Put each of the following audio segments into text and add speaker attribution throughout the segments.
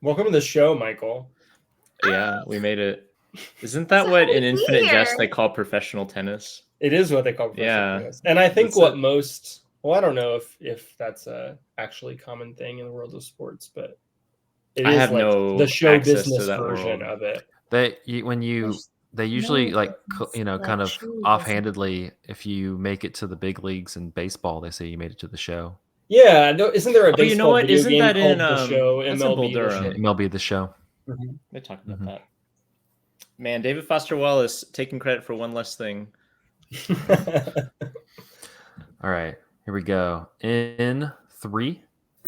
Speaker 1: Welcome to the show, Michael.
Speaker 2: Yeah, we made it. Isn't that what in Infinite Jest they call professional tennis?
Speaker 1: It is what they call professional tennis. And I think I don't know if that's a actually common thing in the world of sports, but it
Speaker 2: I
Speaker 1: is
Speaker 2: have
Speaker 1: like
Speaker 2: no
Speaker 1: the show
Speaker 2: access
Speaker 1: business
Speaker 2: to that
Speaker 1: version
Speaker 2: world.
Speaker 1: of it.
Speaker 3: They usually kind of offhandedly, if you make it to the big leagues in baseball, they say you made it to the show.
Speaker 1: Yeah, no, isn't there a baseball
Speaker 2: you know what?
Speaker 1: video
Speaker 2: Isn't
Speaker 1: game
Speaker 2: that
Speaker 1: called
Speaker 2: in
Speaker 1: The Show,
Speaker 2: that's in Bull
Speaker 1: MLB The Show?
Speaker 2: Durham.
Speaker 3: MLB The Show.
Speaker 1: Mm-hmm.
Speaker 2: They talk about that. Man, David Foster Wallace taking credit for one less thing.
Speaker 3: All right, here we go. In 3,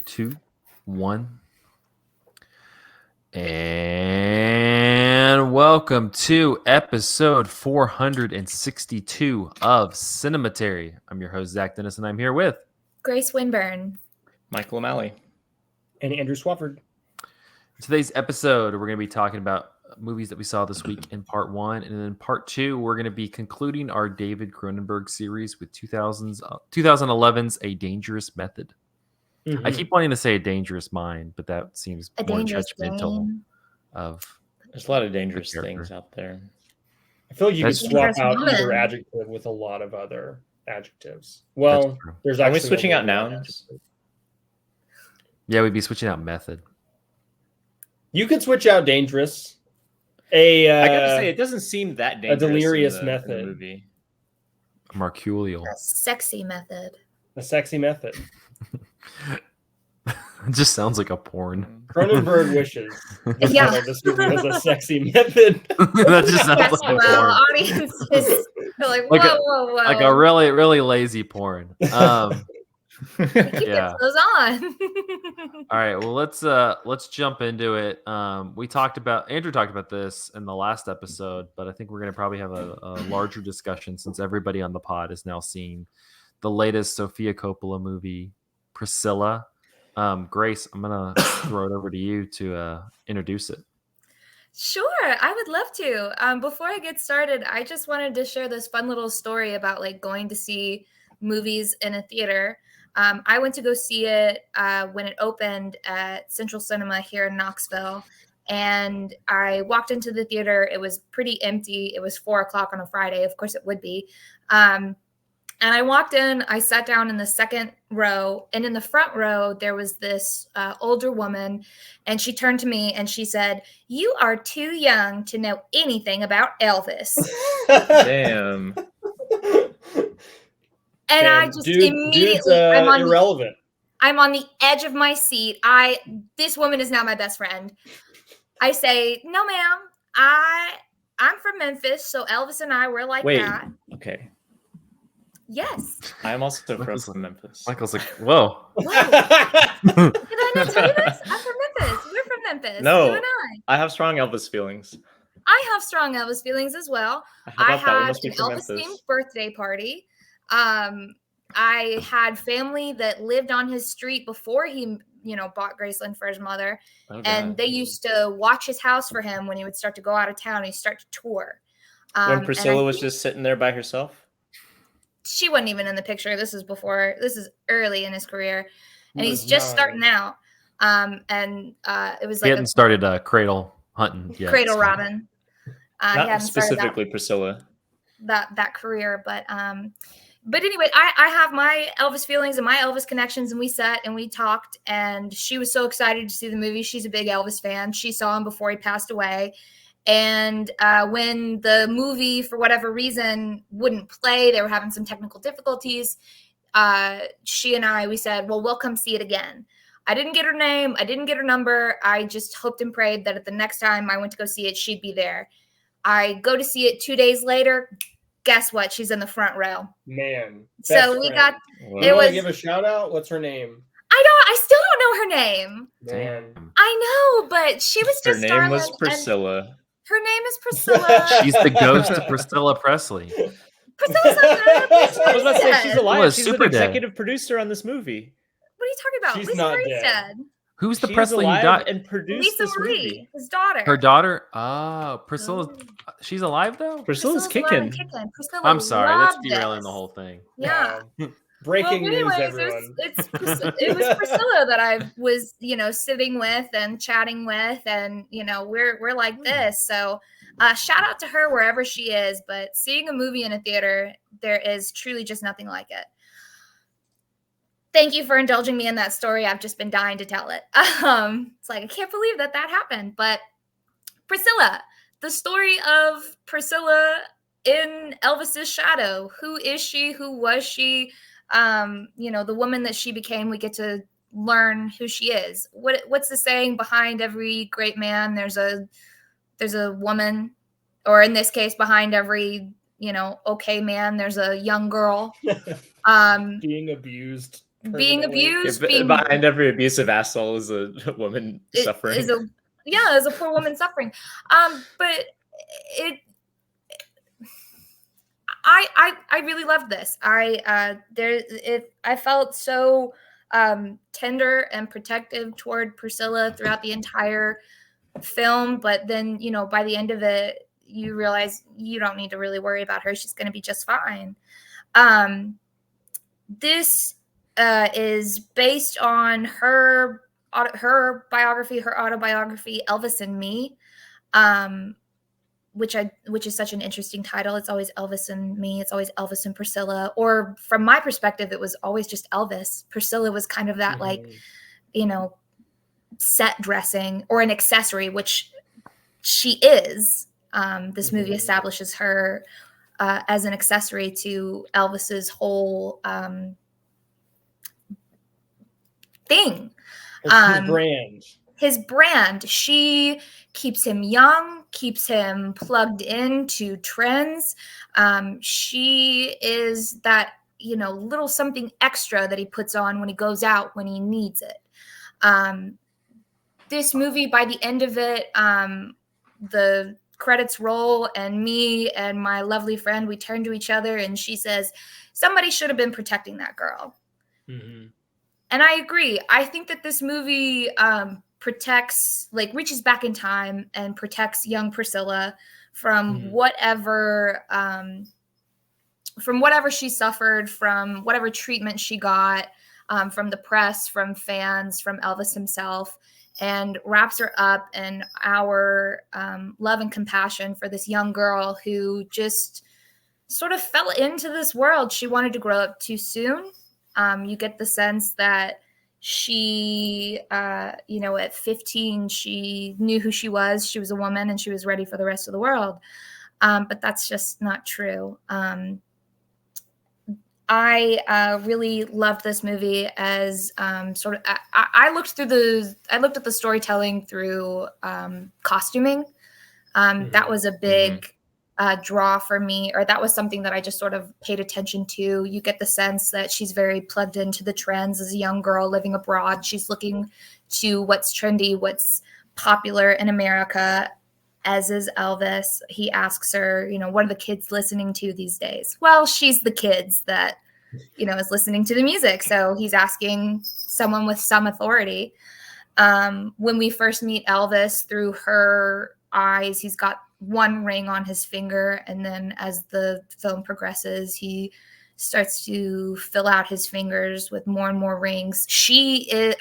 Speaker 3: 2, 1. And welcome to episode 462 of Cinematary. I'm your host, Zach Dennis, and I'm here with
Speaker 4: Grace Winburn,
Speaker 2: Michael O'Malley,
Speaker 1: and Andrew Swafford.
Speaker 3: In today's episode, we're going to be talking about movies that we saw this week in part 1. And in part 2, we're going to be concluding our David Cronenberg series with 2011's A Dangerous Method. Mm-hmm. I keep wanting to say A Dangerous Mind, but that seems more judgmental.
Speaker 2: There's a lot of dangerous things out there.
Speaker 1: I feel like you could swap out either adjective with a lot of other adjectives. Well, there's actually...
Speaker 2: Are we switching out nouns?
Speaker 3: Yeah, we'd be switching out method.
Speaker 1: You could switch out dangerous.
Speaker 2: I gotta say, it doesn't seem that dangerous.
Speaker 1: A delirious method.
Speaker 2: In the movie.
Speaker 3: A mercurial.
Speaker 4: A sexy method.
Speaker 1: A sexy method.
Speaker 3: It just sounds like a porn.
Speaker 1: Cronenberg wishes.
Speaker 4: Yeah.
Speaker 1: This movie was a sexy method.
Speaker 3: That just sounds like a porn.
Speaker 4: Audiences are like, whoa.
Speaker 3: Like a really, really lazy porn.
Speaker 4: Keep those on.
Speaker 3: All right, well let's jump into it. Andrew talked about this in the last episode, but I think we're gonna probably have a larger discussion since everybody on the pod is now seeing the latest Sofia Coppola movie, Priscilla. Grace, I'm gonna throw it over to you to introduce it.
Speaker 4: Sure, I would love to. Before I get started, I just wanted to share this fun little story about like going to see movies in a theater. I went to go see it when it opened at Central Cinema here in Knoxville, and I walked into the theater. It was pretty empty. It was 4:00 on a Friday. Of course, it would be. And I walked in, I sat down in the second row, and in the front row, there was this older woman, and she turned to me and she said, "You are too young to know anything about Elvis."
Speaker 2: Damn.
Speaker 4: And I just immediately,
Speaker 1: irrelevant.
Speaker 4: I'm on the edge of my seat. This woman is now my best friend. I say, "No, ma'am, I'm from Memphis, so Elvis and I were like that."
Speaker 2: Okay.
Speaker 4: Yes.
Speaker 2: I'm also from Memphis.
Speaker 3: Michael's like, whoa.
Speaker 4: Did I not tell you this? I'm from Memphis. We're from Memphis.
Speaker 2: No,
Speaker 4: you and
Speaker 2: I have strong Elvis feelings.
Speaker 4: I have strong Elvis feelings as well. I had an Elvis-themed birthday party. I had family that lived on his street before he, bought Graceland for his mother. And they used to watch his house for him when he would start to go out of town. He'd start to tour.
Speaker 2: When Priscilla was just sitting there by herself?
Speaker 4: She wasn't even in the picture. This is early in his career. And he's just starting out. It was like
Speaker 3: he hadn't started cradle hunting yet.
Speaker 4: Cradle robbing.
Speaker 2: Not specifically Priscilla.
Speaker 4: That career, but anyway, I have my Elvis feelings and my Elvis connections, and we sat and we talked, and she was so excited to see the movie. She's a big Elvis fan. She saw him before he passed away. And when the movie, for whatever reason, wouldn't play, they were having some technical difficulties. She and we said, well, we'll come see it again. I didn't get her name. I didn't get her number. I just hoped and prayed that at the next time I went to go see it, she'd be there. I go to see it 2 days later. Guess what? She's in the front row.
Speaker 1: Man.
Speaker 4: So we got.
Speaker 1: It was. Give a shout out. What's her name?
Speaker 4: I still don't know her name.
Speaker 1: Man.
Speaker 4: I know, but she was just.
Speaker 2: Her name was Priscilla.
Speaker 4: Her name is Priscilla.
Speaker 3: She's the ghost of Priscilla Presley.
Speaker 4: Priscilla's not dead.
Speaker 2: I was about to say she's alive. She's an executive
Speaker 3: dead.
Speaker 2: producer on this movie.
Speaker 4: What are you talking about?
Speaker 1: She's
Speaker 4: Lisa
Speaker 1: not
Speaker 4: Marie's
Speaker 1: dead.
Speaker 3: Who's the Presley who died
Speaker 2: and produced
Speaker 4: Lisa
Speaker 2: this
Speaker 4: Marie,
Speaker 2: movie?
Speaker 4: his daughter.
Speaker 3: Her daughter? Oh, Priscilla. She's alive though.
Speaker 2: Priscilla's kicking.
Speaker 4: Priscilla
Speaker 3: I'm sorry, that's
Speaker 4: loved
Speaker 3: derailing
Speaker 4: this.
Speaker 3: the whole thing.
Speaker 4: Yeah.
Speaker 1: Breaking news, everyone.
Speaker 4: It was Priscilla that I was, sitting with and chatting with, and we're like this. So shout out to her wherever she is. But seeing a movie in a theater, there is truly just nothing like it. Thank you for indulging me in that story. I've just been dying to tell it. It's like, I can't believe that happened. But Priscilla, the story of Priscilla in Elvis's shadow. Who is she? Who was she? The woman that she became. We get to learn who she is. What's the saying? Behind every great man, there's a woman, or in this case, behind every okay man, there's a young girl.
Speaker 1: Being abused.
Speaker 2: Behind every abusive asshole is a woman suffering.
Speaker 4: Is a poor woman suffering. But I really loved this. I felt so tender and protective toward Priscilla throughout the entire film, but then by the end of it, you realize you don't need to really worry about her. She's going to be just fine. This is based on her biography, her autobiography, Elvis and Me, which is such an interesting title. It's always Elvis and Me. It's always Elvis and Priscilla. Or from my perspective, it was always just Elvis. Priscilla was kind of that set dressing or an accessory, which she is. This movie establishes her as an accessory to Elvis's whole thing. His brand. She keeps him young, keeps him plugged into trends. She is that, little something extra that he puts on when he goes out, when he needs it. This movie, by the end of it, the credits roll, and me and my lovely friend, we turn to each other, and she says, somebody should have been protecting that girl. Mm-hmm. And I agree. I think that this movie reaches back in time and protects young Priscilla from whatever she suffered, from whatever treatment she got, from the press, from fans, from Elvis himself, and wraps her up in our love and compassion for this young girl who just sort of fell into this world. She wanted to grow up too soon. You get the sense that she, at 15, she knew who she was. She was a woman and she was ready for the rest of the world. But that's just not true. I really loved this movie as sort of. I looked at the storytelling through costuming. That was a big draw for me, or that was something that I just sort of paid attention to. You get the sense that she's very plugged into the trends as a young girl living abroad. She's looking to what's trendy, what's popular in America. As is Elvis. He asks her, what are the kids listening to these days? Well, she's the kids that, is listening to the music. So he's asking someone with some authority. When we first meet Elvis through her eyes, he's got one ring on his finger. And then as the film progresses, he starts to fill out his fingers with more and more rings. She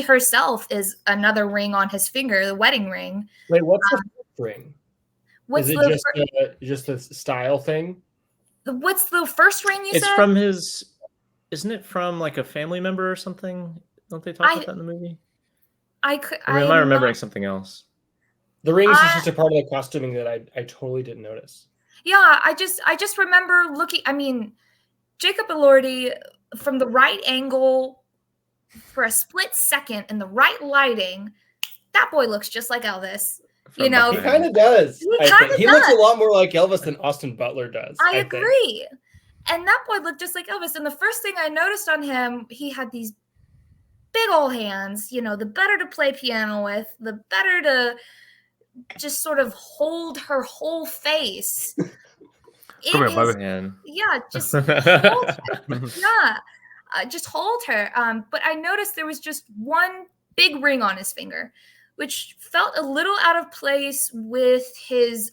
Speaker 4: herself is another ring on his finger, the wedding ring.
Speaker 1: Wait, what's the ring? Is it just a style thing?
Speaker 4: What's the first ring you said?
Speaker 2: It's from his. Isn't it from like a family member or something? Don't they talk about that in the movie?
Speaker 4: Am
Speaker 2: I remembering something else?
Speaker 1: The rings is just a part of the costuming that I totally didn't notice.
Speaker 4: Yeah, I just remember looking. I mean, Jacob Elordi, from the right angle, for a split second in the right lighting, that boy looks just like Elvis. He
Speaker 1: kind of does. He looks a lot more like Elvis than Austin Butler does.
Speaker 4: I agree. And that boy looked just like Elvis. And the first thing I noticed on him, he had these big old hands. The better to play piano with, the better to just sort of hold her whole face.
Speaker 2: Come here, by hand.
Speaker 4: Yeah, just hold her. Yeah, just hold her. But I noticed there was just one big ring on his finger, which felt a little out of place with his,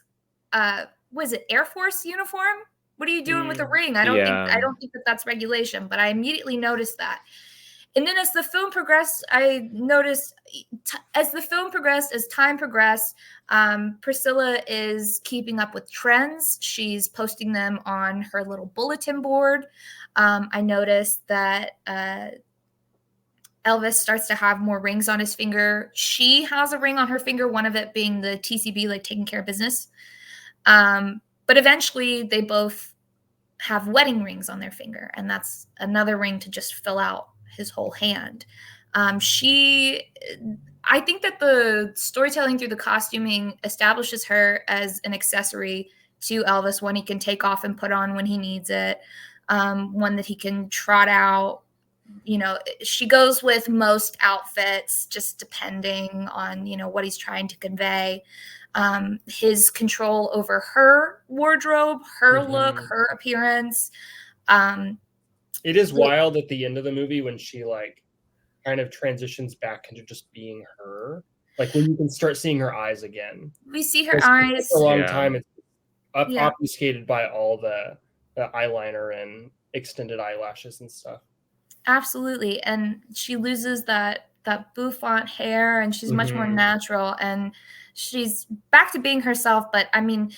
Speaker 4: was it Air Force uniform? What are you doing with a ring? I don't think that that's regulation, but I immediately noticed that. And then as the film progressed, I noticed as time progressed, Priscilla is keeping up with trends. She's posting them on her little bulletin board. I noticed that Elvis starts to have more rings on his finger. She has a ring on her finger, one of it being the TCB, like taking care of business. But eventually they both have wedding rings on their finger, and that's another ring to just fill out his whole hand. I think that the storytelling through the costuming establishes her as an accessory to Elvis, one he can take off and put on when he needs it, one that he can trot out. You know, she goes with most outfits, just depending on, you know, what he's trying to convey. His control over her wardrobe, her look, her appearance.
Speaker 1: It is wild at the end of the movie when she like kind of transitions back into just being her. Like when you can start seeing her eyes again.
Speaker 4: We see her eyes.
Speaker 1: For a long time, it's obfuscated by all the eyeliner and extended eyelashes and stuff.
Speaker 4: Absolutely. And she loses that bouffant hair, and she's much more natural, and she's back to being herself. But I mean,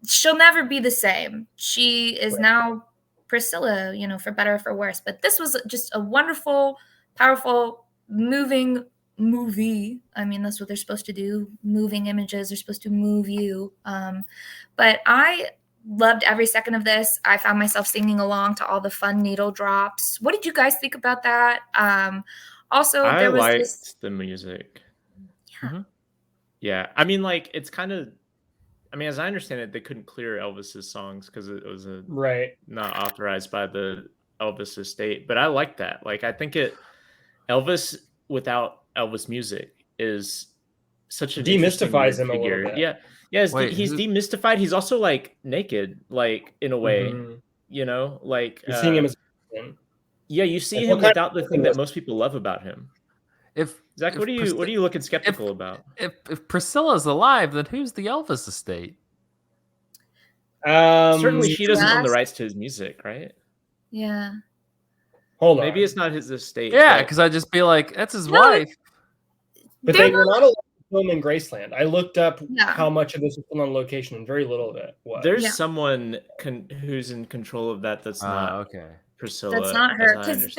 Speaker 4: she'll never be the same. She is now Priscilla, you know, for better or for worse. But this was just a wonderful, powerful, moving movie. I mean, that's what they're supposed to do. Moving images are supposed to move you. But I loved every second of this. I found myself singing along to all the fun needle drops. What did you guys think about that? Also,
Speaker 2: I
Speaker 4: there was
Speaker 2: liked the music. Yeah. I mean, like, it's kind of, I mean, as I understand it, they couldn't clear Elvis's songs because it was not authorized by the Elvis estate. But I like that. Like, I think Elvis without Elvis music is such a
Speaker 1: demystifies him figure.
Speaker 2: A little bit. He's demystified. He's also like naked, like in a way, you know, like
Speaker 1: you're seeing him as
Speaker 2: you see him without the thing that most people love about him. Zach, what are you looking skeptical about?
Speaker 3: If Priscilla's alive, then who's the Elvis estate?
Speaker 2: Certainly she doesn't own the rights to his music, right?
Speaker 4: Yeah.
Speaker 1: Hold on.
Speaker 2: Maybe it's not his estate.
Speaker 3: Yeah, because I'd just be like, that's his wife.
Speaker 1: But they were not allowed to film in Graceland. I looked up how much of this was filmed on location, and very little of it was.
Speaker 2: There's someone who's in control of that. That's not Priscilla.
Speaker 4: That's not her, because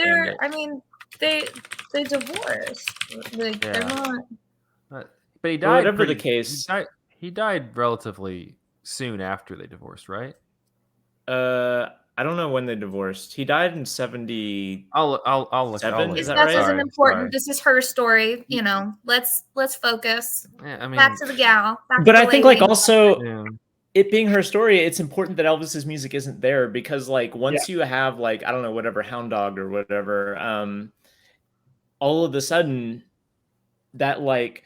Speaker 4: they divorced. Like, they're not.
Speaker 3: But he died.
Speaker 2: Whatever the case,
Speaker 3: he died relatively soon after they divorced, right?
Speaker 2: I don't know when they divorced. He died in 70.
Speaker 3: I'll look.
Speaker 2: Is that
Speaker 4: right?
Speaker 2: right?
Speaker 4: Isn't important. This is her story. You know, let's focus.
Speaker 3: Yeah, I mean,
Speaker 4: back to the gal.
Speaker 2: But I think, like, also it being her story, it's important that Elvis's music isn't there, because, like, once you have, like, I don't know, whatever, Hound Dog or whatever, all of a sudden that, like,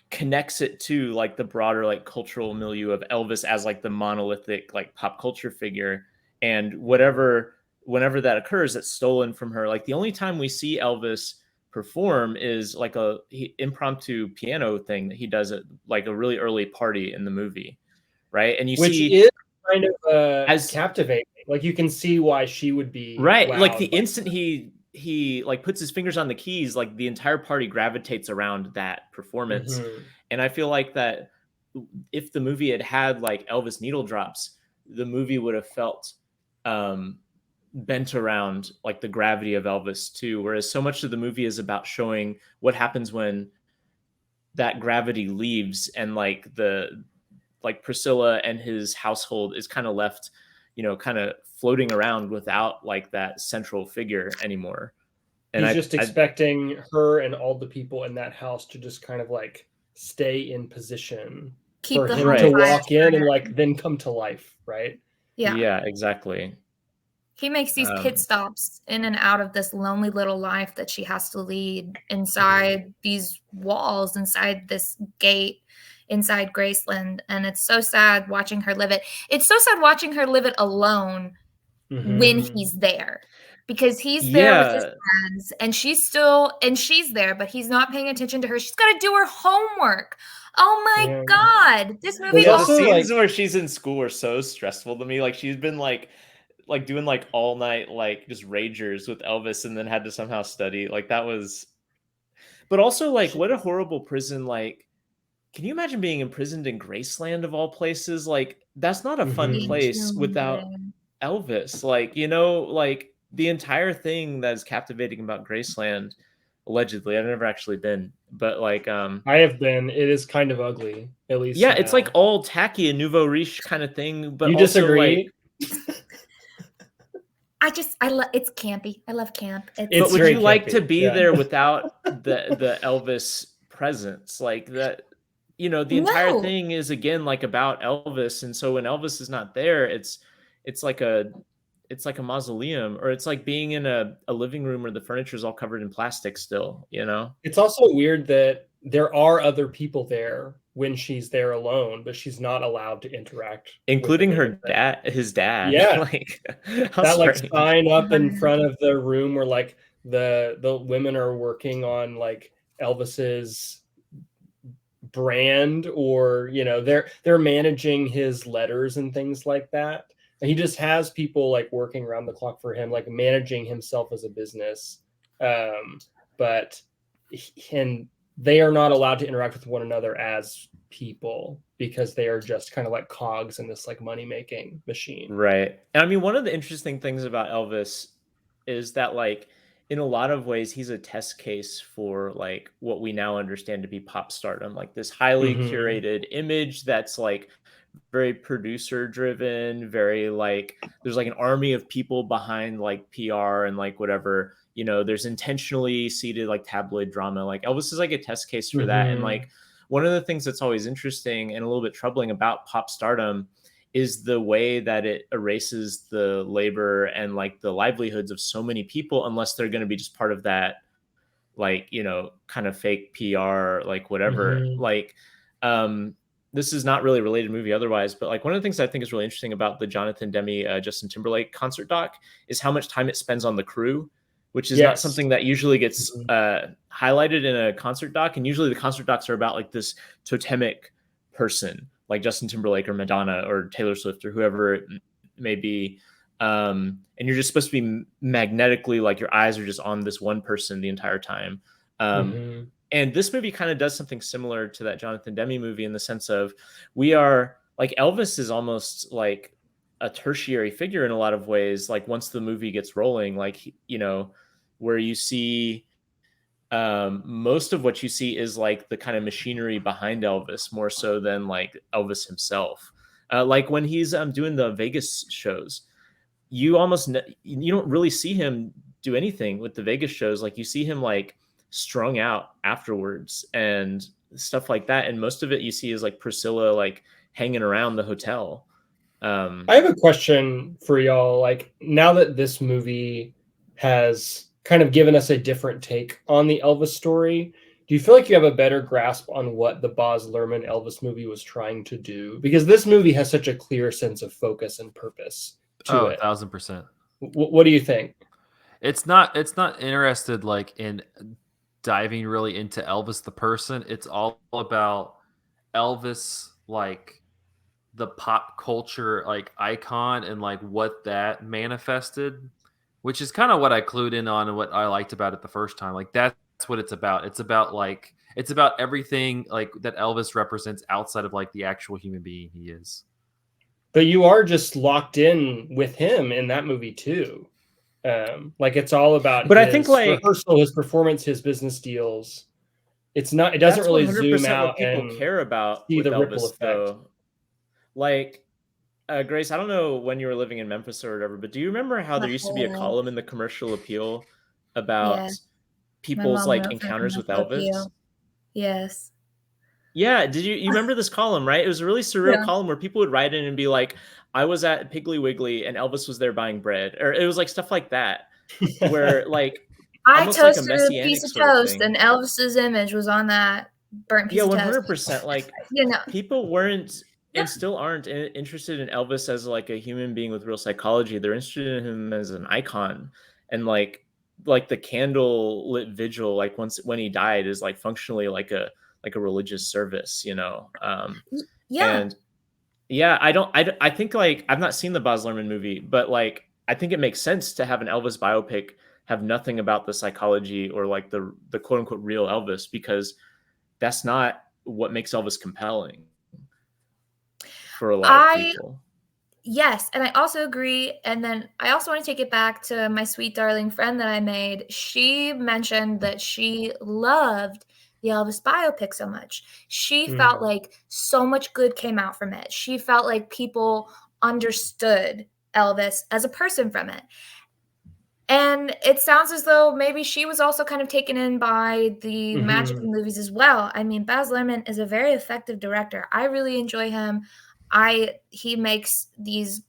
Speaker 2: connects it to, like, the broader, like, cultural milieu of Elvis as, like, the monolithic, like, pop culture figure. And whenever that occurs, that's stolen from her. Like, the only time we see Elvis perform is like a impromptu piano thing that he does at like a really early party in the movie, right? And
Speaker 1: which is kind of as captivating. Like, you can see why she would be
Speaker 2: like the instant he like puts his fingers on the keys, like the entire party gravitates around that performance. And I feel like that if the movie had like Elvis needle drops, the movie would have felt bent around like the gravity of Elvis too, whereas so much of the movie is about showing what happens when that gravity leaves, and like Priscilla and his household is kind of left, you know, kind of floating around without like that central figure anymore. And
Speaker 1: he's just expecting her and all the people in that house to just kind of like stay in position for him to walk in and like then come to life, right?
Speaker 2: Yeah, exactly.
Speaker 4: He makes these pit stops in and out of this lonely little life that she has to lead inside these walls, inside this gate, inside Graceland. And it's so sad watching her live it. It's so sad watching her live it alone when he's there. because he's there with his
Speaker 2: Yeah.
Speaker 4: friends and she's there, but he's not paying attention to her. She's got to do her homework. Oh my
Speaker 1: Yeah.
Speaker 4: God. This movie
Speaker 1: There's
Speaker 2: Yeah, the
Speaker 1: also,
Speaker 2: scenes
Speaker 1: like-
Speaker 2: where she's in school are so stressful to me. Like she's been like doing like all night like just ragers with Elvis and then had to somehow study. Like that was but also like what a horrible prison like can you imagine being imprisoned in Graceland of all places? Like that's not a fun
Speaker 1: Mhm.
Speaker 2: place without Elvis. Like, you know, like the entire thing that is captivating about Graceland, allegedly, I've never actually been, but like
Speaker 1: I have been. It is kind of ugly, at least
Speaker 2: yeah, it's like
Speaker 1: now.
Speaker 2: all tacky and nouveau riche kind of thing, but
Speaker 1: You
Speaker 2: also like
Speaker 1: disagree?
Speaker 4: It's campy. I love camp.
Speaker 2: but
Speaker 1: It's
Speaker 2: would
Speaker 1: very
Speaker 2: you like to
Speaker 1: campy,
Speaker 2: be
Speaker 1: yeah.
Speaker 2: there without the Elvis presence? Like that, you know, the entire
Speaker 4: No.
Speaker 2: thing is again like about Elvis, and so when Elvis is not there, it's like a mausoleum, or it's like being in a living room where the furniture is all covered in plastic still, you know?
Speaker 1: It's also weird that there are other people there when she's there alone, but she's not allowed to interact
Speaker 2: Including
Speaker 1: with them.
Speaker 2: his dad.
Speaker 1: Yeah.
Speaker 2: Like how
Speaker 1: That like
Speaker 2: strange.
Speaker 1: sign up in front of the room where like the women are working on like Elvis's brand, or you know they're managing his letters and things like that, and he just has people like working around the clock for him, like managing himself as a business, but and they are not allowed to interact with one another as people because they are just kind of like cogs in this like money making machine.
Speaker 2: Right. And I mean, one of the interesting things about Elvis is that, like, in a lot of ways, he's a test case for like what we now understand to be pop stardom, like this highly
Speaker 1: Mhm.
Speaker 2: curated image that's like very producer driven, very like there's like an army of people behind like PR and like whatever, you know, there's intentionally seeded like tabloid drama. Like Elvis is like a test case for that. And
Speaker 1: Mhm.
Speaker 2: like one of the things that's always interesting and a little bit troubling about pop stardom is the way that it erases the labor and like the livelihoods of so many people unless they're going to be just part of that, like, you know, kind of fake PR, like whatever.
Speaker 1: Mhm.
Speaker 2: Like this is not really a related movie otherwise, but like one of the things I think is really interesting about the Jonathan Demme Justin Timberlake concert doc is how much time it spends on the crew, which is not
Speaker 1: Yes.
Speaker 2: something that usually gets
Speaker 1: Mhm.
Speaker 2: highlighted in a concert doc. And usually the concert docs are about like this totemic person like Justin Timberlake or Madonna or Taylor Swift or whoever it may be. And you're just supposed to be magnetically like your eyes are just on this one person the entire time. Um,
Speaker 1: Mhm.
Speaker 2: and this movie kind of does something similar to that Jonathan Demme movie in the sense of we are like Elvis is almost like a tertiary figure in a lot of ways. Like once the movie gets rolling, like, you know, where you see most of what you see is like the kind of machinery behind Elvis more so than like Elvis himself. Like when he's doing the Vegas shows, you don't really see him do anything with the Vegas shows. Like you see him like strung out afterwards and stuff like that. And most of it you see is like Priscilla like hanging around the hotel.
Speaker 1: I have a question for y'all. Like, now that this movie has kind of given us a different take on the Elvis story, do you feel like you have a better grasp on what the Baz Luhrmann Elvis movie was trying to do? Because this movie has such a clear sense of focus and purpose to
Speaker 3: Oh,
Speaker 1: it.
Speaker 3: 1000%.
Speaker 1: What do you think?
Speaker 3: It's not interested like in diving really into Elvis the person. It's all about Elvis like the pop culture like icon and like what that manifested, which is kind of what I clued in on and what I liked about it the first time. Like that's what it's about. It's about everything like that Elvis represents outside of like the actual human being he is.
Speaker 1: But you are just locked in with him in that movie too. Like it's all about
Speaker 2: But I think
Speaker 1: his
Speaker 2: like
Speaker 1: rehearsal, his performance, his business deals. It doesn't
Speaker 2: that's
Speaker 1: really zoom
Speaker 2: 100% what
Speaker 1: out
Speaker 2: people
Speaker 1: and
Speaker 2: care about
Speaker 1: see
Speaker 2: with
Speaker 1: the ripple
Speaker 2: Elvis
Speaker 1: effect.
Speaker 2: though. Like Grace, I don't know when you were living in Memphis or whatever, but do you remember how
Speaker 4: My
Speaker 2: there used to be a
Speaker 4: whole
Speaker 2: column in the Commercial Appeal
Speaker 4: Yeah.
Speaker 2: about
Speaker 4: My
Speaker 2: people's
Speaker 4: mom
Speaker 2: like
Speaker 4: wrote for the
Speaker 2: encounters with
Speaker 4: Commercial
Speaker 2: Elvis?
Speaker 4: Appeal. Yes.
Speaker 2: Yeah, did you remember this column, right? It was a really surreal
Speaker 4: Yeah.
Speaker 2: column where people would write in and be like, I was at Piggly Wiggly and Elvis was there buying bread. Or it was like stuff like that, where like
Speaker 4: I
Speaker 2: almost like a
Speaker 4: toasted a
Speaker 2: messianic
Speaker 4: piece of
Speaker 2: sort of
Speaker 4: toast
Speaker 2: thing.
Speaker 4: and Elvis's image was on that burnt
Speaker 2: Yeah,
Speaker 4: piece of toast.
Speaker 2: 100%. Like
Speaker 4: You know.
Speaker 2: people weren't
Speaker 4: Yeah.
Speaker 2: and still aren't interested in Elvis as like a human being with real psychology. They're interested in him as an icon. and like the candle lit vigil, like when he died, is like functionally like a religious service, you know.
Speaker 4: Yeah.
Speaker 2: And yeah, I think like I've not seen the Baz Luhrmann movie, but like I think it makes sense to have an Elvis biopic have nothing about the psychology or like the quote unquote real Elvis, because that's not what makes Elvis compelling for a lot of
Speaker 4: I
Speaker 2: people.
Speaker 4: Yes, and I also agree. And then I also want to take it back to my sweet darling friend that I made. She mentioned that she loved the Elvis biopic so much. She felt like so much good came out from it. She felt like people understood Elvis as a person from it. And it sounds as though maybe she was also kind of taken in by the magic of the movies as well. I mean, Baz Luhrmann is a very effective director. I really enjoy him. He makes these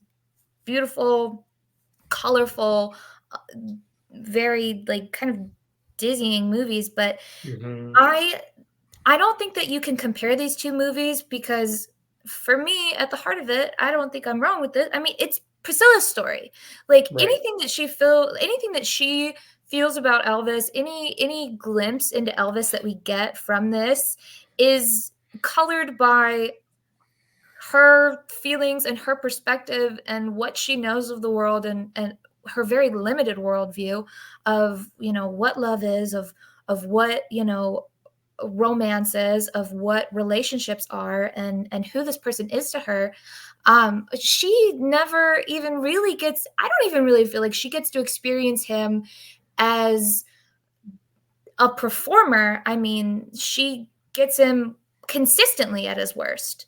Speaker 4: beautiful, colorful, uh, very like kind of dizzying movies, but I I don't think that you can compare these two movies because for me, at the heart of it, I don't think I'm wrong with it. I mean, it's Priscilla's story. Like
Speaker 1: Right.
Speaker 4: anything that she feels about Elvis, any glimpse into Elvis that we get from this is colored by her feelings and her perspective and what she knows of the world and her very limited worldview of what love is, of what romance is, of what relationships are, and who this person is to her. She never even really gets, I don't even really feel like she gets to experience him as a performer. I mean, she gets him consistently at his worst.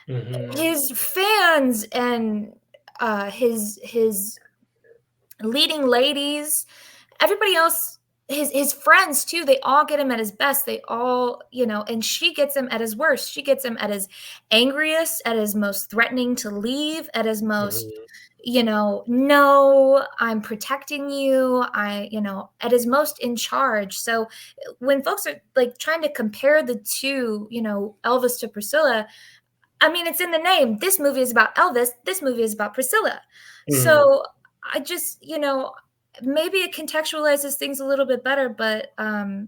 Speaker 4: His fans and his leading ladies, everybody else, his friends too, they all get him at his best. They all, and she gets him at his worst. She gets him at his angriest, at his most threatening to leave, at his most, no, I'm protecting you. At his most in charge. So when folks are like trying to compare the two, Elvis to Priscilla, I mean, it's in the name. This movie is about Elvis. This movie is about Priscilla. So I just, maybe it contextualizes things a little bit better, but I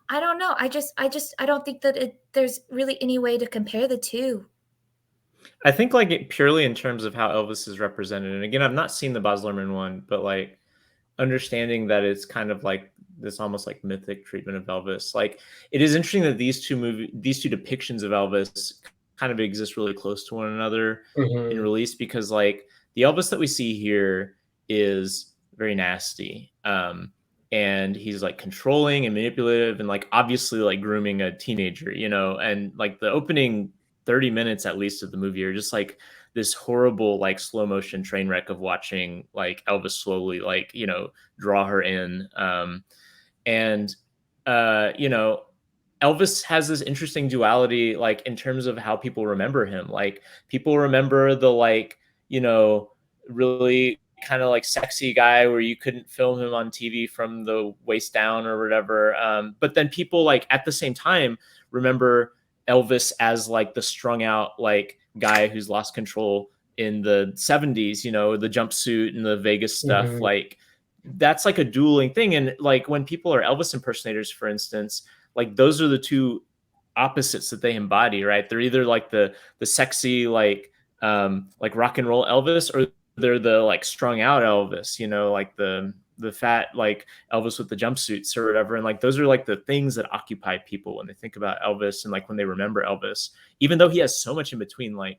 Speaker 4: don't know. I don't think that there's really any way to compare the two.
Speaker 2: I think like it purely in terms of how Elvis is represented. And again, I've not seen the Baz Luhrmann one, but like understanding that it's kind of like this almost like mythic treatment of Elvis. Like it is interesting that these two depictions of Elvis kind of exist really close to one another in release, because like the Elvis that we see here is very nasty. And he's like controlling and manipulative and like obviously like grooming a teenager, and like the opening 30 minutes at least of the movie are just like this horrible like slow motion train wreck of watching like Elvis slowly like draw her in. And Elvis has this interesting duality like in terms of how people remember him. Like people remember the like really kind of like sexy guy where you couldn't film him on TV from the waist down or whatever. But then people like at the same time remember Elvis as like the strung out like guy who's lost control in the 70s, the jumpsuit and the Vegas stuff. Like that's like a dueling thing. And like when people are Elvis impersonators, for instance, like those are the two opposites that they embody, right? They're either like the sexy like rock and roll Elvis, or they're the like strung out Elvis, like the fat like Elvis with the jumpsuits or whatever. And like those are like the things that occupy people when they think about Elvis and like when they remember Elvis, even though he has so much in between. Like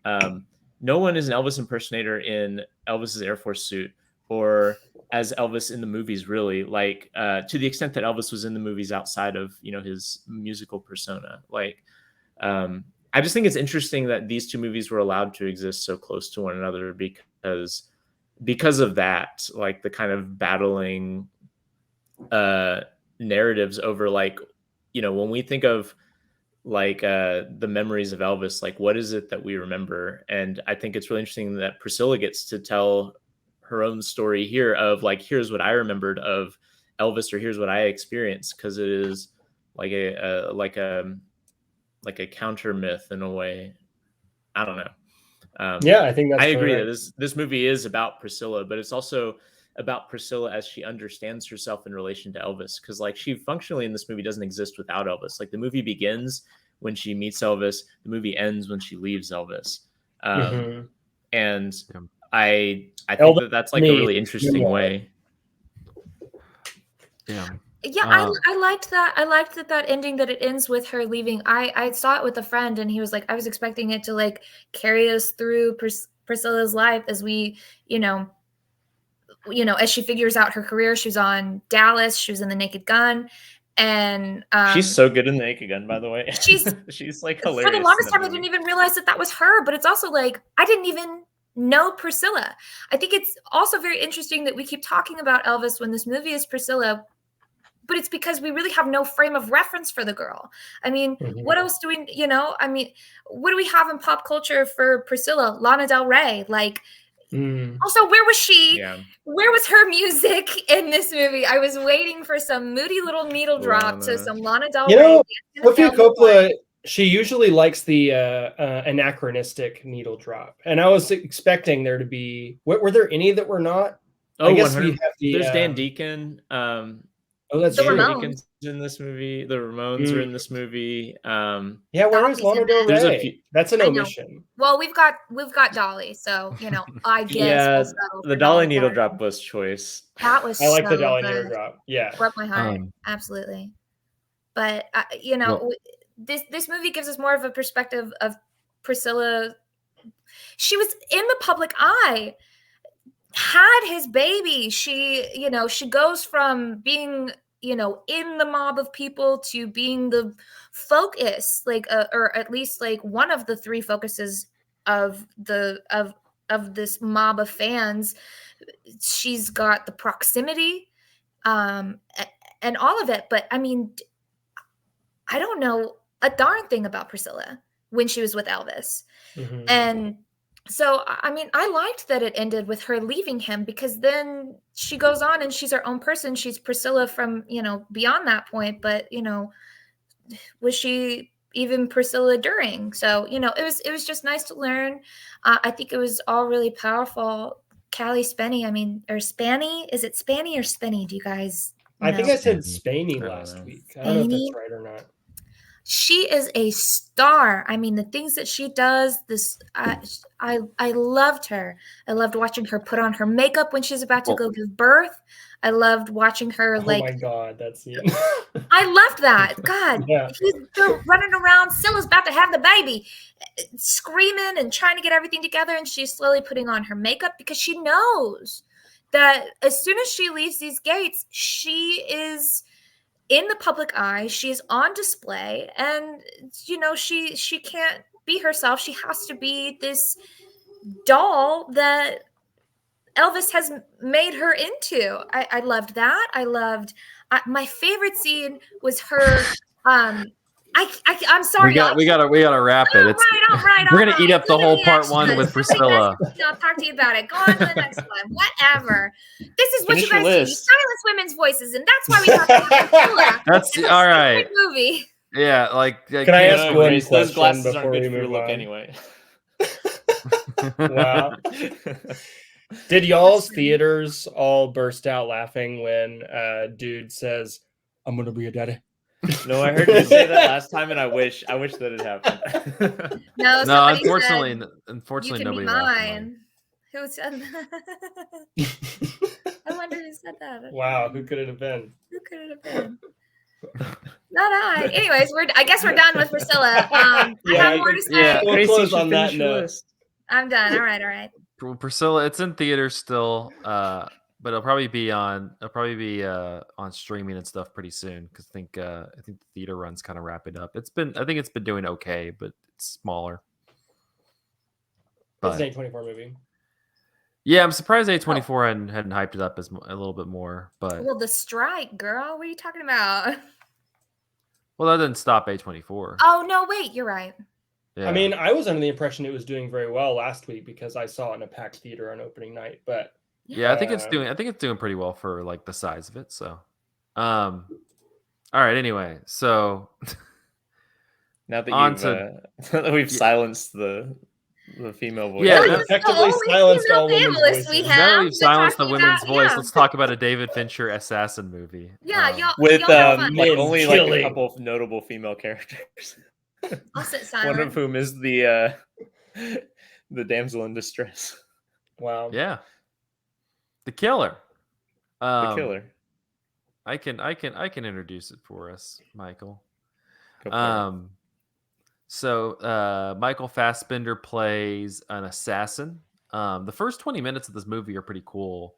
Speaker 2: no one is an Elvis impersonator in Elvis's Air Force suit or as Elvis in the movies, really, like to the extent that Elvis was in the movies outside of his musical persona. Like I just think it's interesting that these two movies were allowed to exist so close to one another because of that, like the kind of battling narratives over like when we think of like the memories of Elvis, like what is it that we remember? And I think it's really interesting that Priscilla gets to tell her own story here of like, here's what I remembered of Elvis, or here's what I experienced, because it is like a counter myth in a way. I don't know.
Speaker 1: Yeah, I think
Speaker 2: I
Speaker 1: that's
Speaker 2: agree
Speaker 1: totally
Speaker 2: that this movie is about Priscilla, but it's also about Priscilla as she understands herself in relation to Elvis, because like she functionally in this movie doesn't exist without Elvis. Like the movie begins when she meets Elvis, the movie ends when she leaves Elvis. And I think
Speaker 1: Elvis
Speaker 2: that that's like a really interesting
Speaker 1: memoir.
Speaker 2: way.
Speaker 4: Yeah, I liked that. I liked that ending, that it ends with her leaving. I saw it with a friend, and he was like, I was expecting it to like carry us through Priscilla's life as we, as she figures out her career. She was on Dallas. She was in The Naked Gun, and
Speaker 2: she's so good in The Naked Gun, by the way.
Speaker 4: She's
Speaker 2: like hilarious.
Speaker 4: For the longest time, I didn't even realize that was her. But it's also like I didn't even know Priscilla. I think it's also very interesting that we keep talking about Elvis when this movie is Priscilla. But it's because we really have no frame of reference for the girl. I mean, what else do we, I mean, what do we have in pop culture for Priscilla? Lana Del Rey. Like, also, where was she?
Speaker 2: Yeah.
Speaker 4: Where was her music in this movie? I was waiting for some moody little needle drop to some Lana Del Rey.
Speaker 1: Sofia Coppola, she usually likes the anachronistic needle drop. And I was expecting there to be, were there any that were not?
Speaker 2: Oh, I guess we have there's Dan Deacon.
Speaker 1: That's
Speaker 4: the
Speaker 1: true.
Speaker 4: Ramones
Speaker 2: in this movie. The Ramones are in this movie.
Speaker 1: Yeah, where is Lana Del Rey? That's an omission.
Speaker 4: Well, we've got Dolly, so I guess
Speaker 2: the Dolly needle drop was choice.
Speaker 4: That was
Speaker 1: I like
Speaker 4: so
Speaker 1: the Dolly
Speaker 4: good.
Speaker 1: needle drop. Yeah,
Speaker 4: broke my heart. Absolutely. But this movie gives us more of a perspective of Priscilla. She was in the public eye. Had his baby. She goes from being, in the mob of people to being the focus, like, or at least like one of the three focuses of this mob of fans. She's got the proximity, and all of it. But I mean, I don't know a darn thing about Priscilla when she was with Elvis. And so, I mean, I liked that it ended with her leaving him, because then she goes on and she's her own person. She's Priscilla from, beyond that point. But, was she even Priscilla during? So, it was just nice to learn. I think it was all really powerful. Callie Spenny, or Spanny. Is it Spanny or Spenny? Do you guys know?
Speaker 1: I think I said Spanny last week. I don't know if that's right or not.
Speaker 4: She is a star. I mean, the things that she does, I loved her. I loved watching her put on her makeup when she's about to go give birth. I loved watching her
Speaker 1: Oh my God, that scene.
Speaker 4: I loved that. God, they're running around. Scylla's about to have the baby, screaming and trying to get everything together. And she's slowly putting on her makeup because she knows that as soon as she leaves these gates, she is in the public eye. She's on display, and she can't be herself. She has to be this doll that Elvis has made her into. I loved that. I loved my favorite scene was her. I'm sorry.
Speaker 3: We gotta wrap it.
Speaker 4: All right.
Speaker 3: We're gonna eat up the whole part one with Priscilla.
Speaker 4: I'll talk to you about it. Go on to the next one. Whatever. This is what you guys do. You silence women's voices, and that's why we talk about Priscilla.
Speaker 3: That's all right.
Speaker 4: Movie.
Speaker 3: Yeah,
Speaker 1: can I ask one
Speaker 2: Grace,
Speaker 1: question
Speaker 2: those glasses
Speaker 1: before
Speaker 2: aren't good
Speaker 1: we
Speaker 2: for your
Speaker 1: move
Speaker 2: look
Speaker 1: on?
Speaker 2: anyway.
Speaker 1: Wow. Did y'all's theaters all burst out laughing when dude says, "I'm gonna be a daddy"?
Speaker 2: No, I heard you say that last time, and I wish that it happened.
Speaker 4: No,
Speaker 3: unfortunately,
Speaker 4: you can
Speaker 3: nobody
Speaker 4: be
Speaker 3: laughed.
Speaker 4: mine. Who said that? I wonder who said that.
Speaker 1: Wow, who could it have been?
Speaker 4: Who could it have been? Not I. Anyways, I guess we're done with Priscilla. I have more to say.
Speaker 3: Yeah,
Speaker 1: we'll close on that note.
Speaker 4: I'm done. All right.
Speaker 3: Priscilla, it's in theaters still, but it'll probably be on streaming and stuff pretty soon, because I think the theater run's kind of wrapping up. I think it's been doing okay, but it's smaller.
Speaker 1: It's an A24 movie.
Speaker 3: Yeah, I'm surprised A24 hadn't hyped it up a little bit more. But
Speaker 4: the strike, girl. What are you talking about?
Speaker 3: Well, that didn't stop A24.
Speaker 4: Oh no, wait, you're right.
Speaker 1: Yeah. I mean, I was under the impression it was doing very well last week because I saw it in a packed theater on opening night. But
Speaker 3: yeah, I think it's doing pretty well for like the size of it. So, all right. Anyway, so
Speaker 2: now that we've silenced the the female voice.
Speaker 3: Yeah,
Speaker 1: we
Speaker 3: that's
Speaker 1: effectively
Speaker 4: the
Speaker 1: silenced
Speaker 4: only
Speaker 1: all
Speaker 4: female
Speaker 1: women's
Speaker 4: panelist
Speaker 1: voices.
Speaker 4: we
Speaker 3: now
Speaker 4: have.
Speaker 3: we've silenced the
Speaker 4: talking
Speaker 3: women's
Speaker 4: about-
Speaker 3: voice.
Speaker 4: yeah.
Speaker 3: Let's talk about a David Fincher assassin movie.
Speaker 4: Yeah, y'all,
Speaker 2: With
Speaker 4: y'all have fun.
Speaker 2: like
Speaker 1: Men
Speaker 2: only like a
Speaker 1: killing.
Speaker 2: couple of notable female characters.
Speaker 4: I'll sit
Speaker 2: One
Speaker 4: silent.
Speaker 2: of whom is the damsel in distress.
Speaker 1: Wow.
Speaker 3: Yeah, The Killer.
Speaker 2: The Killer.
Speaker 3: I can introduce it for us, Michael.
Speaker 2: Go for it.
Speaker 3: So Michael Fassbender plays an assassin. The first 20 minutes of this movie are pretty cool.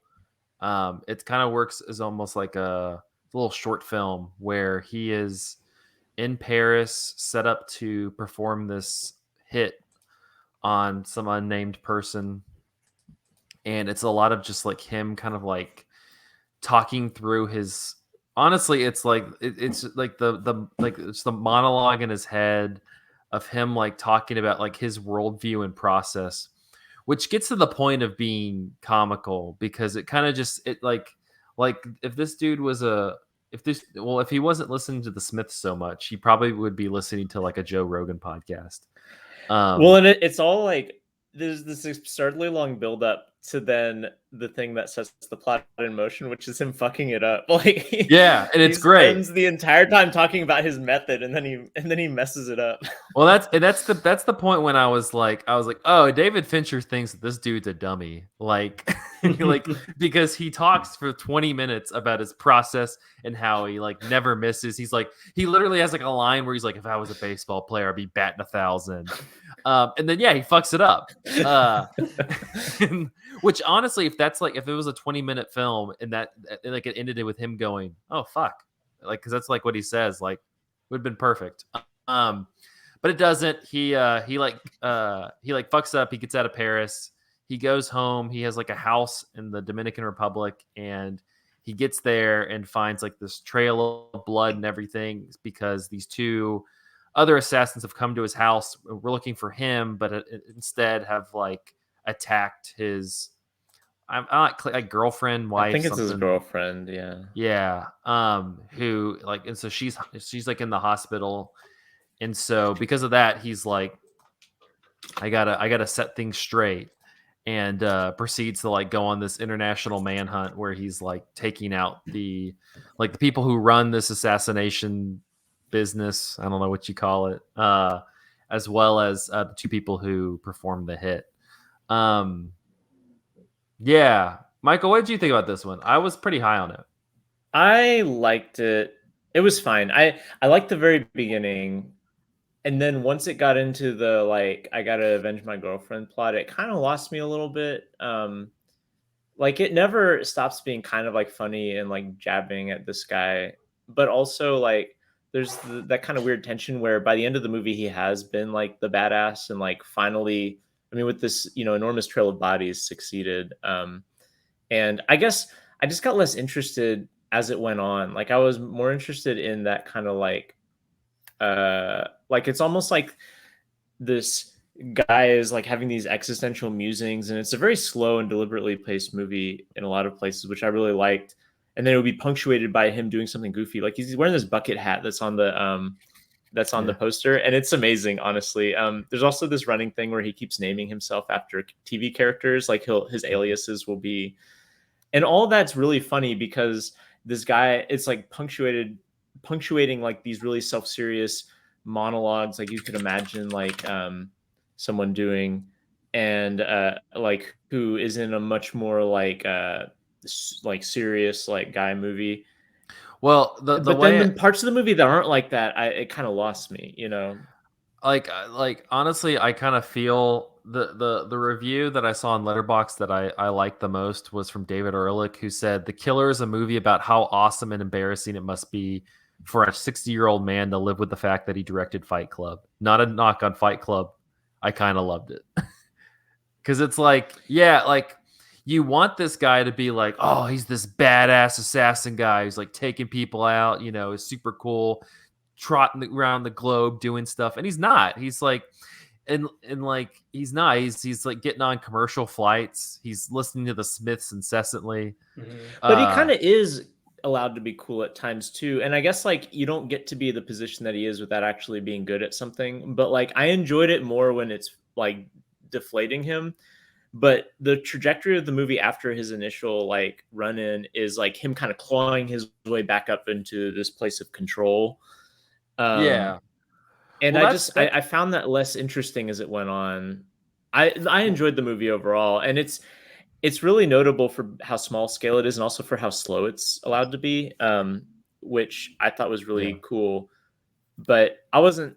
Speaker 3: It kind of works as almost like a little short film where he is in Paris, set up to perform this hit on some unnamed person. And it's a lot of just like him kind of like talking through his, honestly, it's like it's like the like it's the monologue in his head of him like talking about like his worldview and process, which gets to the point of being comical because it kind of just it like if this dude was if he wasn't listening to the Smiths so much, he probably would be listening to like a Joe Rogan podcast.
Speaker 2: Well, and it's all like there's this absurdly long build up to then the thing that sets the plot in motion, which is him fucking it up. Like
Speaker 3: yeah, and it's
Speaker 2: he
Speaker 3: great.
Speaker 2: spends the entire time talking about his method, and then he messes it up.
Speaker 3: Well, that's the point when I was like, oh, David Fincher thinks that this dude's a dummy, like because he talks for 20 minutes about his process and how he like never misses. He's like, he literally has like a line where he's like, if I was a baseball player, I'd be batting 1,000. And then he fucks it up. Which honestly, if it was a 20-minute film and that like it ended with him going, oh fuck, like because that's like what he says, like would have been perfect. But it doesn't. He fucks up. He gets out of Paris. He goes home. He has like a house in the Dominican Republic, and he gets there and finds like this trail of blood and everything because these two other assassins have come to his house. We're looking for him, but instead have like attacked his like girlfriend, wife.
Speaker 2: I think it's
Speaker 3: something.
Speaker 2: his girlfriend. Yeah.
Speaker 3: Yeah. Who like, and so she's like in the hospital. And so because of that, he's like, I gotta set things straight, and proceeds to like go on this international manhunt where he's like taking out the people who run this assassination business. I don't know what you call it, as well as the two people who performed the hit. Yeah, Michael, what did you think about this one? I was pretty high on it.
Speaker 2: I liked it. It was fine. I liked the very beginning. And then once it got into the like I gotta avenge my girlfriend plot, it kind of lost me a little bit. Like it never stops being kind of like funny and like jabbing at this guy, but also like there's that kind of weird tension where by the end of the movie he has been like the badass and like finally, I mean, with this enormous trail of bodies succeeded. And I guess I just got less interested as it went on. Like I was more interested in that kind of like it's almost like this guy is like having these existential musings, and it's a very slow and deliberately paced movie in a lot of places, which I really liked. And then it would be punctuated by him doing something goofy, like he's wearing this bucket hat that's on the the poster, and it's amazing, honestly. There's also this running thing where he keeps naming himself after TV characters, like his aliases will be, and all that's really funny because this guy, it's like punctuating like these really self-serious monologues like you could imagine like someone doing, and like who is in a much more like serious like guy movie.
Speaker 3: Well, the
Speaker 2: but
Speaker 3: way
Speaker 2: then the parts of the movie that aren't like that, it kind of lost me,
Speaker 3: like honestly, I kind of feel the review that I saw on Letterboxd that I liked the most was from David Ehrlich, who said The Killer is a movie about how awesome and embarrassing it must be for a 60-year-old man to live with the fact that he directed Fight Club. Not a knock on Fight Club. I kind of loved it. Because it's like, yeah, like you want this guy to be like, oh, he's this badass assassin guy who's like taking people out, is super cool, trotting around the globe doing stuff. And he's not. He's like, and like he's not. He's like getting on commercial flights. He's listening to the Smiths incessantly.
Speaker 1: Mm-hmm.
Speaker 2: But he kind of is allowed to be cool at times too, and I guess like you don't get to be the position that he is without actually being good at something. But like I enjoyed it more when it's like deflating him. But the trajectory of the movie after his initial like run in is like him kind of clawing his way back up into this place of control.
Speaker 3: Yeah.
Speaker 2: And
Speaker 3: Well,
Speaker 2: I found that less interesting as it went on. I enjoyed the movie overall, and it's really notable for how small scale it is and also for how slow it's allowed to be, which I thought was really cool. But I wasn't.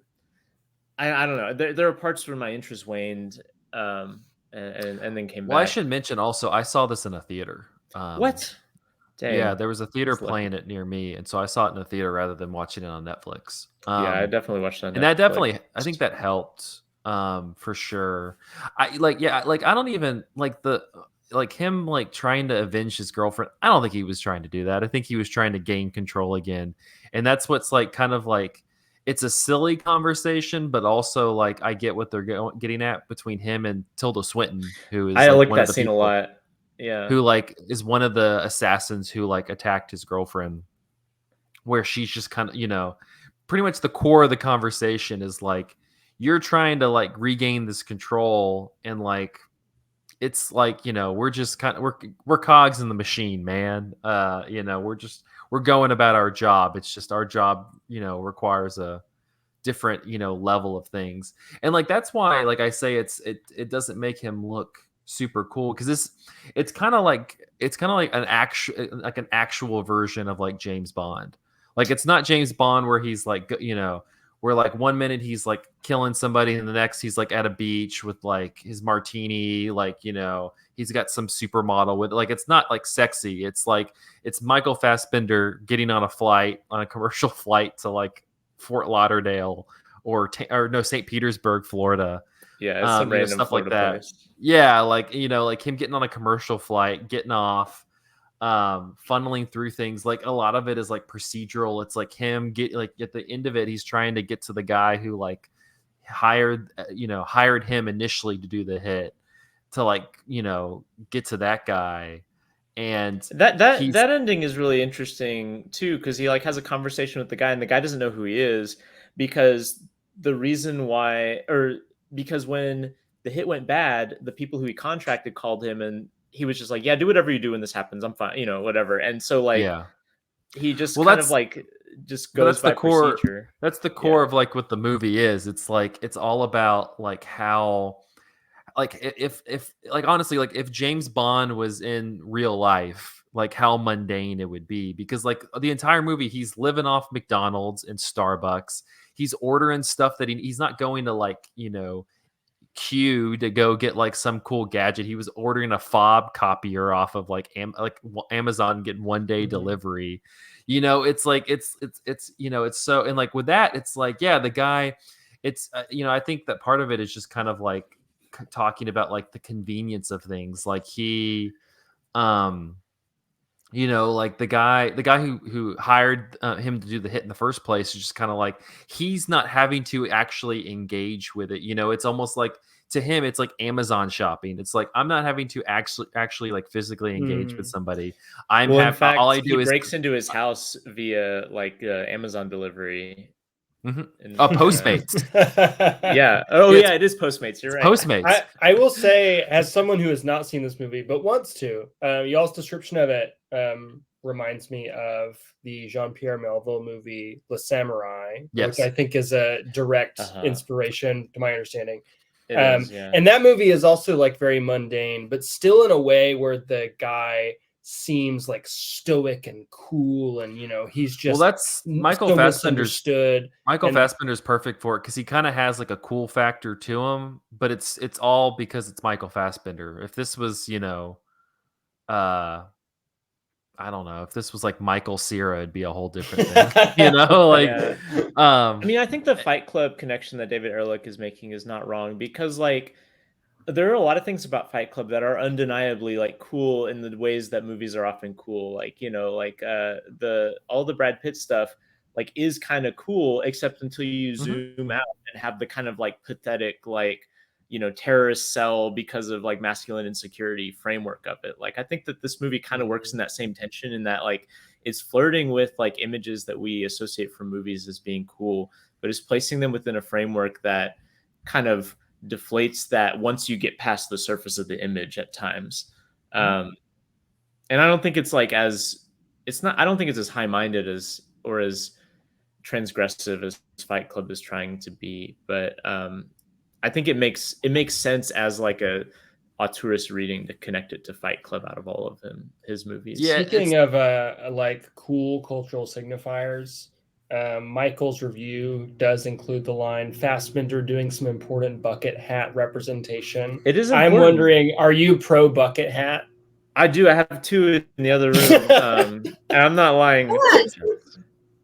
Speaker 2: I don't know. There are parts where my interest waned, and then came
Speaker 3: Well, I
Speaker 2: back.
Speaker 3: should mention also, I saw this in a theater.
Speaker 2: What? Dang.
Speaker 3: Yeah, there was a theater
Speaker 2: That's lucky.
Speaker 3: playing it near me, and so I saw it in a theater rather than watching it on Netflix.
Speaker 2: Yeah, I definitely watched it on
Speaker 3: and that
Speaker 2: Netflix.
Speaker 3: definitely, I think that helped for sure. I don't even like him like trying to avenge his girlfriend. I don't think he was trying to do that. I think he was trying to gain control again, and that's what's like kind of like it's a silly conversation, but also like I get what they're getting at between him and Tilda Swinton, who is
Speaker 2: I
Speaker 3: like
Speaker 2: like
Speaker 3: one
Speaker 2: that
Speaker 3: of the
Speaker 2: scene
Speaker 3: people
Speaker 2: a lot. Yeah.
Speaker 3: who like is one of the assassins who like attacked his girlfriend, where she's just kind of, pretty much the core of the conversation is like you're trying to like regain this control, and like it's like, we're just kind of we're cogs in the machine, man. We're going about our job. It's just our job, requires a different, level of things. And like that's why like I say it doesn't make him look super cool, because it's kind of like an actual version of like James Bond. Like it's not James Bond where he's like, where like 1 minute he's like killing somebody and the next he's like at a beach with like his martini, like, he's got some supermodel with, like, it's not like sexy. It's like it's Michael Fassbender getting on a commercial flight to like Fort Lauderdale or no, St. Petersburg, Florida.
Speaker 2: Yeah, it's some random
Speaker 3: stuff
Speaker 2: Florida
Speaker 3: like that.
Speaker 2: place.
Speaker 3: Yeah, like like him getting on a commercial flight, getting off, funneling through things. Like a lot of it is like procedural. It's like him at the end of it, he's trying to get to the guy who like hired him initially to do the hit, to like get to that guy. And
Speaker 2: that ending is really interesting too, because he like has a conversation with the guy and the guy doesn't know who he is, because when the hit went bad, the people who he contracted called him and he was just like, yeah, do whatever you do when this happens, I'm fine, whatever. And so like he just just goes by procedure.
Speaker 3: That's the core of like what the movie is. It's like it's all about like how, like if like honestly, like if James Bond was in real life, like how mundane it would be, because like the entire movie he's living off McDonald's and Starbucks. He's ordering stuff that he's not going to like Q to go get like some cool gadget. He was ordering a fob copier off of like Amazon, getting 1-day delivery. It's like it's it's so, and like with that, it's like, yeah, the guy, it's I think that part of it is just kind of like talking about like the convenience of things. Like he like the guy who hired him to do the hit in the first place is just kind of like, he's not having to actually engage with it. It's almost like, to him, it's like Amazon shopping. It's like, I'm not having to actually like physically engage with somebody.
Speaker 2: In fact, all I do is breaks into his house via like Amazon delivery.
Speaker 3: Mm-hmm. Postmates.
Speaker 2: Yeah. Oh, yeah, it is Postmates. You're right.
Speaker 3: Postmates.
Speaker 1: I will say, as someone who has not seen this movie but wants to, y'all's description of it reminds me of the Jean-Pierre Melville movie Le Samurai, which I think is a direct inspiration, to my understanding.
Speaker 2: It is, yeah.
Speaker 1: And that movie is also like very mundane, but still in a way where the guy seems like stoic and cool, and he's just,
Speaker 3: well, that's Michael
Speaker 1: so
Speaker 3: Fassbender's perfect for it, because he kind of has like a cool factor to him, but it's all because it's Michael Fassbender. If this was I don't know, if this was like Michael Cera, it'd be a whole different thing.
Speaker 2: Yeah. I mean, I think the Fight Club connection that David Ehrlich is making is not wrong, because like there are a lot of things about Fight Club that are undeniably like cool in the ways that movies are often cool. Like, all the Brad Pitt stuff like is kind of cool, except until you zoom out and have the kind of like pathetic, like, terrorist cell because of like masculine insecurity framework of it. Like, I think that this movie kind of works in that same tension, in that like it's flirting with like images that we associate from movies as being cool, but is placing them within a framework that kind of deflates that once you get past the surface of the image at times. And I don't think it's like as I don't think it's as high-minded or as transgressive as Fight Club is trying to be, but I think it makes sense as like a auteurist reading to connect it to Fight Club out of all of his movies.
Speaker 3: Yeah,
Speaker 1: Speaking of like cool cultural signifiers, Michael's review does include the line Fassbender doing some important bucket hat representation.
Speaker 2: It is
Speaker 1: I'm
Speaker 2: important.
Speaker 1: wondering, are you pro bucket hat?
Speaker 2: I do. I have two in the other room, and I'm not lying.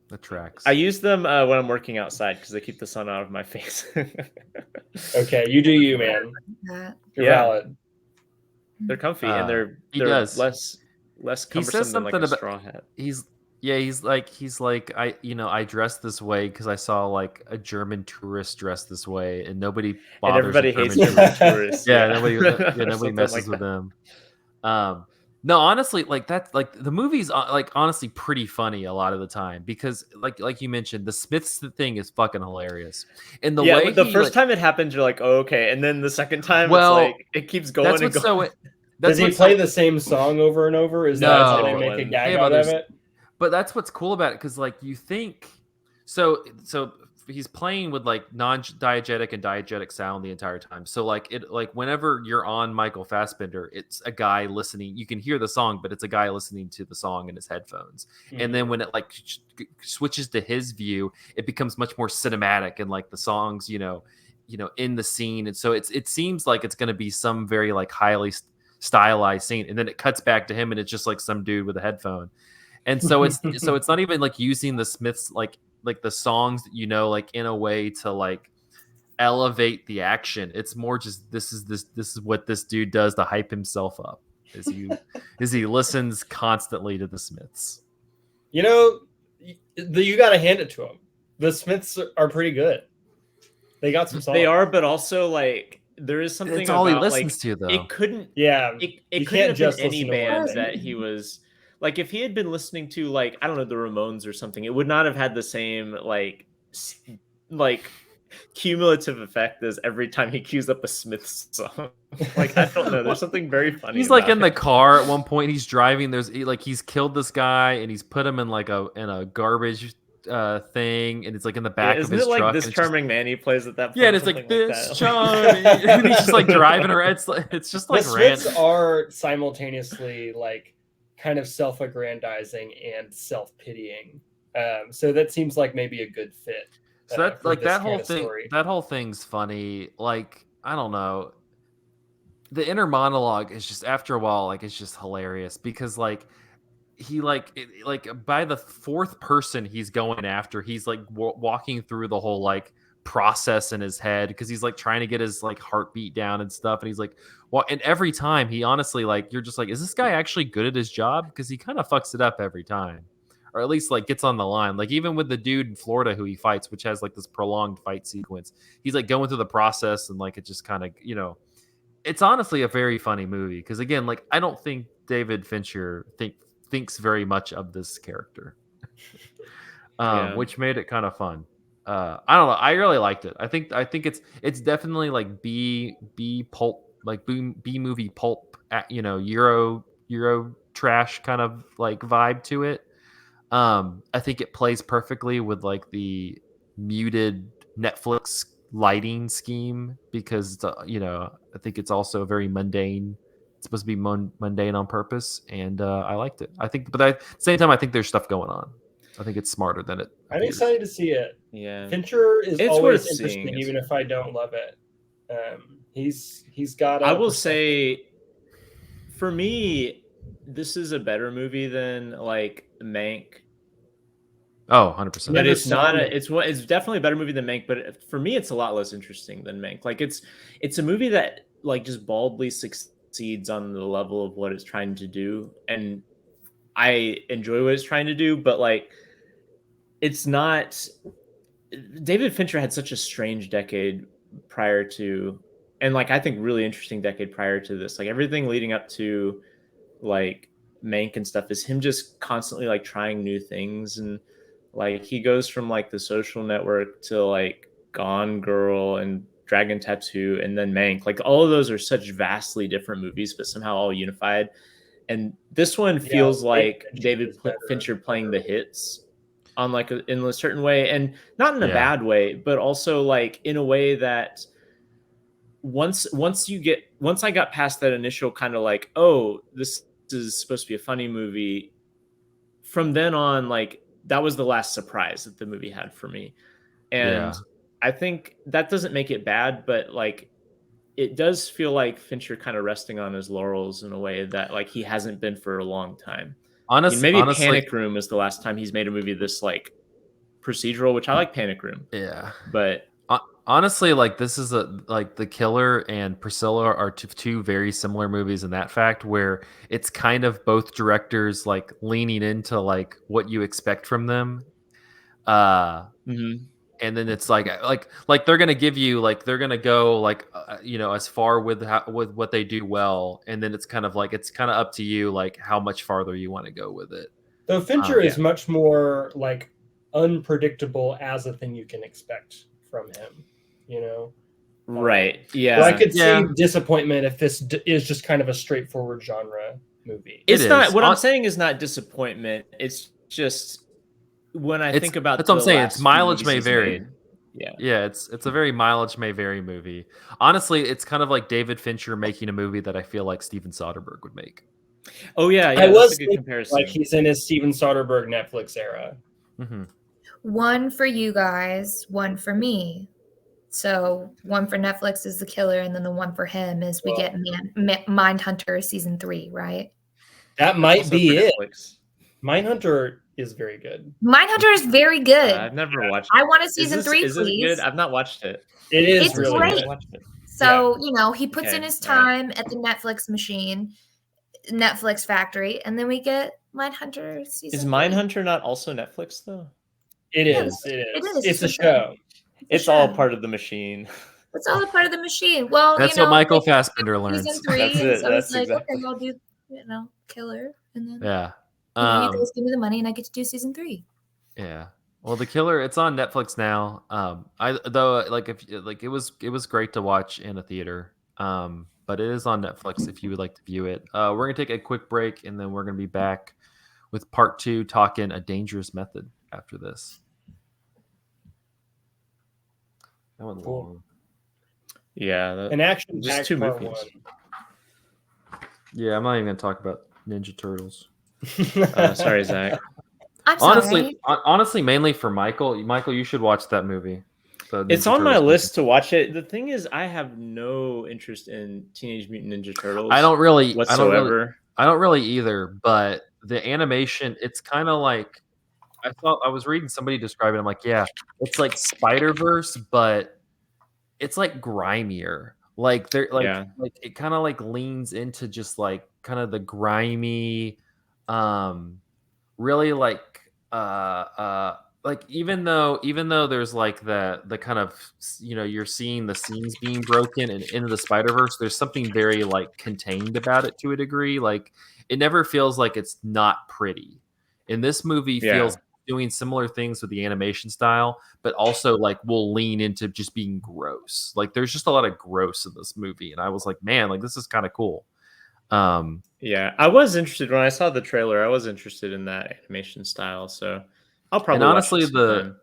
Speaker 3: The tracks.
Speaker 2: I use them when I'm working outside because they keep the sun out of my face.
Speaker 1: Okay, you do you, man. You're valid.
Speaker 2: They're comfy and they're less cumbersome than like a straw hat.
Speaker 3: He's like I dress this way because I saw like a German tourist dress this way, and nobody bothers.
Speaker 2: And everybody hates German tourists.
Speaker 3: Nobody messes with them. No, honestly, like that's like the movie's like honestly pretty funny a lot of the time because like you mentioned, the Smiths thing is fucking hilarious. And the way
Speaker 2: the first time it happens, you're like, oh, okay, and then the second time, it's like it keeps going and going.
Speaker 1: Does he play the same song over and over? Is that how they make a gag out of it?
Speaker 3: But that's what's cool about it because like you think so he's playing with like non-diegetic and diegetic sound the entire time. So like whenever you're on Michael Fassbender, it's a guy listening. You can hear the song, but it's a guy listening to the song in his headphones. Mm-hmm. And then when it like switches to his view, it becomes much more cinematic and like the songs, you know, in the scene. And so it seems like it's going to be some very like highly stylized scene. And then it cuts back to him and it's just like some dude with a headphone. And so it's not even like using the Smiths like the songs that like in a way to like elevate the action. It's more just this is what this dude does to hype himself up as he listens constantly to the Smiths.
Speaker 1: You got to hand it to them. The Smiths are pretty good. They got some songs.
Speaker 2: They are, but also like there is something
Speaker 3: it's all
Speaker 2: about,
Speaker 3: he listens
Speaker 2: like,
Speaker 3: to though.
Speaker 2: It couldn't.
Speaker 1: Yeah,
Speaker 2: it couldn't have just been any band that he was. Like, if he had been listening to, like, I don't know, the Ramones or something, it would not have had the same, like cumulative effect as every time he cues up a Smiths song. Like, I don't know. There's something very funny.
Speaker 3: He's like in the car at one point. He's driving. He's killed this guy and he's put him in like a garbage thing, and it's like in the back of his truck.
Speaker 2: Isn't it like This Charming Man he plays at that point?
Speaker 3: Yeah, and it's like this charming. And he's just like driving around. It's just like
Speaker 1: the Smiths are simultaneously like kind of self-aggrandizing and self-pitying, so that seems like maybe a good fit.
Speaker 3: So that's like that whole thing. Story. That whole thing's funny. Like, I don't know, the inner monologue is just after a while, like it's just hilarious because like he like by the fourth person he's going after, he's like walking through the whole like process in his head because he's like trying to get his like heartbeat down and stuff, and he's like, well, and every time he honestly like you're just like, is this guy actually good at his job? Because he kind of fucks it up every time, or at least like gets on the line. Like even with the dude in Florida who he fights, which has like this prolonged fight sequence, he's like going through the process and like it just kind of it's honestly a very funny movie because again, like I don't think David Fincher thinks very much of this character, which made it kind of fun. I don't know. I really liked it. I think it's definitely like B pulp, like B movie pulp, Euro trash kind of like vibe to it. I think it plays perfectly with like the muted Netflix lighting scheme because I think it's also very mundane. It's supposed to be mundane on purpose, and I liked it. I think, but at the same time, I think there's stuff going on. I think it's smarter than it.
Speaker 1: I'm excited to see it.
Speaker 2: Yeah,
Speaker 1: Fincher is always interesting, even if I don't love it. He's got.
Speaker 2: I will say, for me, this is a better movie than like Mank.
Speaker 3: Oh, 100%.
Speaker 2: But it's not. It's definitely a better movie than Mank. But for me, it's a lot less interesting than Mank. Like it's a movie that like just baldly succeeds on the level of what it's trying to do, and I enjoy what it's trying to do. But like, it's not. David Fincher had such a strange decade prior to, and like I think really interesting decade prior to this. Like everything leading up to like Mank and stuff is him just constantly like trying new things, and like he goes from like The Social Network to like Gone Girl and Dragon Tattoo, and then Mank. Like all of those are such vastly different movies, but somehow all unified. And this one feels like David Fincher playing the hits on like in a certain way, and not in a bad way, but also like in a way that once I got past that initial kind of like, oh, this is supposed to be a funny movie, from then on, like that was the last surprise that the movie had for me. And I think that doesn't make it bad, but like it does feel like Fincher kind of resting on his laurels in a way that like he hasn't been for a long time. Honestly, maybe Panic Room is the last time he's made a movie this like procedural, which I like Panic Room.
Speaker 3: Yeah.
Speaker 2: But
Speaker 3: honestly, like this is like The Killer and Priscilla are two very similar movies in that fact, where it's kind of both directors like leaning into like what you expect from them. And then it's like they're gonna give you like they're gonna go like as far with what they do well, and then it's kind of up to you like how much farther you want to go with it.
Speaker 1: Though Fincher is much more like unpredictable as a thing you can expect from him,
Speaker 2: right? Yeah,
Speaker 1: so I could see disappointment if this is just kind of a straightforward genre movie.
Speaker 2: It's not. What I'm saying is not disappointment. It's just. When I think about
Speaker 3: that's what I'm saying. It's mileage may vary.
Speaker 2: Yeah,
Speaker 3: it's a very mileage may vary movie. Honestly, it's kind of like David Fincher making a movie that I feel like Steven Soderbergh would make.
Speaker 2: Oh yeah,
Speaker 1: that's
Speaker 2: a good comparison.
Speaker 1: Like he's in his Steven Soderbergh Netflix era.
Speaker 3: Mm-hmm.
Speaker 4: One for you guys, one for me. So one for Netflix is The Killer, and then the one for him is we get Mindhunter season 3, right?
Speaker 1: That might be it. Mindhunter is very good.
Speaker 4: Mindhunter is very good.
Speaker 2: I've never watched it.
Speaker 4: I want a season 3,
Speaker 2: please. Is it good? I've not watched it.
Speaker 1: It is
Speaker 4: it's
Speaker 1: really
Speaker 4: great.
Speaker 1: Good.
Speaker 4: So, he puts in his time at the Netflix machine, Netflix factory, and then we get Mindhunter season 3.
Speaker 2: Is Mindhunter not also Netflix, though?
Speaker 1: It is. It's a show.
Speaker 2: It's all part of the machine.
Speaker 4: It's all a part of the machine. Well,
Speaker 3: that's what Michael Fassbender learns.
Speaker 4: Season 3,
Speaker 2: that's it.
Speaker 4: So
Speaker 2: that's
Speaker 4: like,
Speaker 2: exactly.
Speaker 4: okay, I'll do, Killer, and then
Speaker 3: yeah.
Speaker 4: You guys give me the money, and I get to do season 3.
Speaker 3: Yeah. Well, The Killer, it's on Netflix now. It was great to watch in a theater. But it is on Netflix if you would like to view it. We're gonna take a quick break, and then we're gonna be back with part 2, talking A Dangerous Method after this. That went long.
Speaker 2: Yeah,
Speaker 1: an action
Speaker 2: just 2 movies.
Speaker 1: 1.
Speaker 3: Yeah, I'm not even gonna talk about Ninja Turtles.
Speaker 2: Sorry, Zach.
Speaker 4: I'm sorry.
Speaker 3: Honestly, mainly for Michael. Michael, you should watch that movie.
Speaker 2: It's on my list to watch it. The thing is, I have no interest in Teenage Mutant Ninja Turtles.
Speaker 3: I don't really
Speaker 2: whatsoever.
Speaker 3: I don't really either. But the animation, it's kind of like I was reading somebody describe it. I'm like, yeah, it's like Spider-Verse, but it's like grimier. Like they're like it kind of like leans into just like kind of the grimy, really like even though there's like the kind of you're seeing the scenes being broken and into the Spider-Verse, there's something very like contained about it to a degree. Like it never feels like it's not pretty. In this movie, feels doing similar things with the animation style, but also like will lean into just being gross. Like there's just a lot of gross in this movie, and I was like, man, like this is kind of cool.
Speaker 2: Yeah, I was interested when I saw the trailer. I was interested in that animation style, so I'll probably.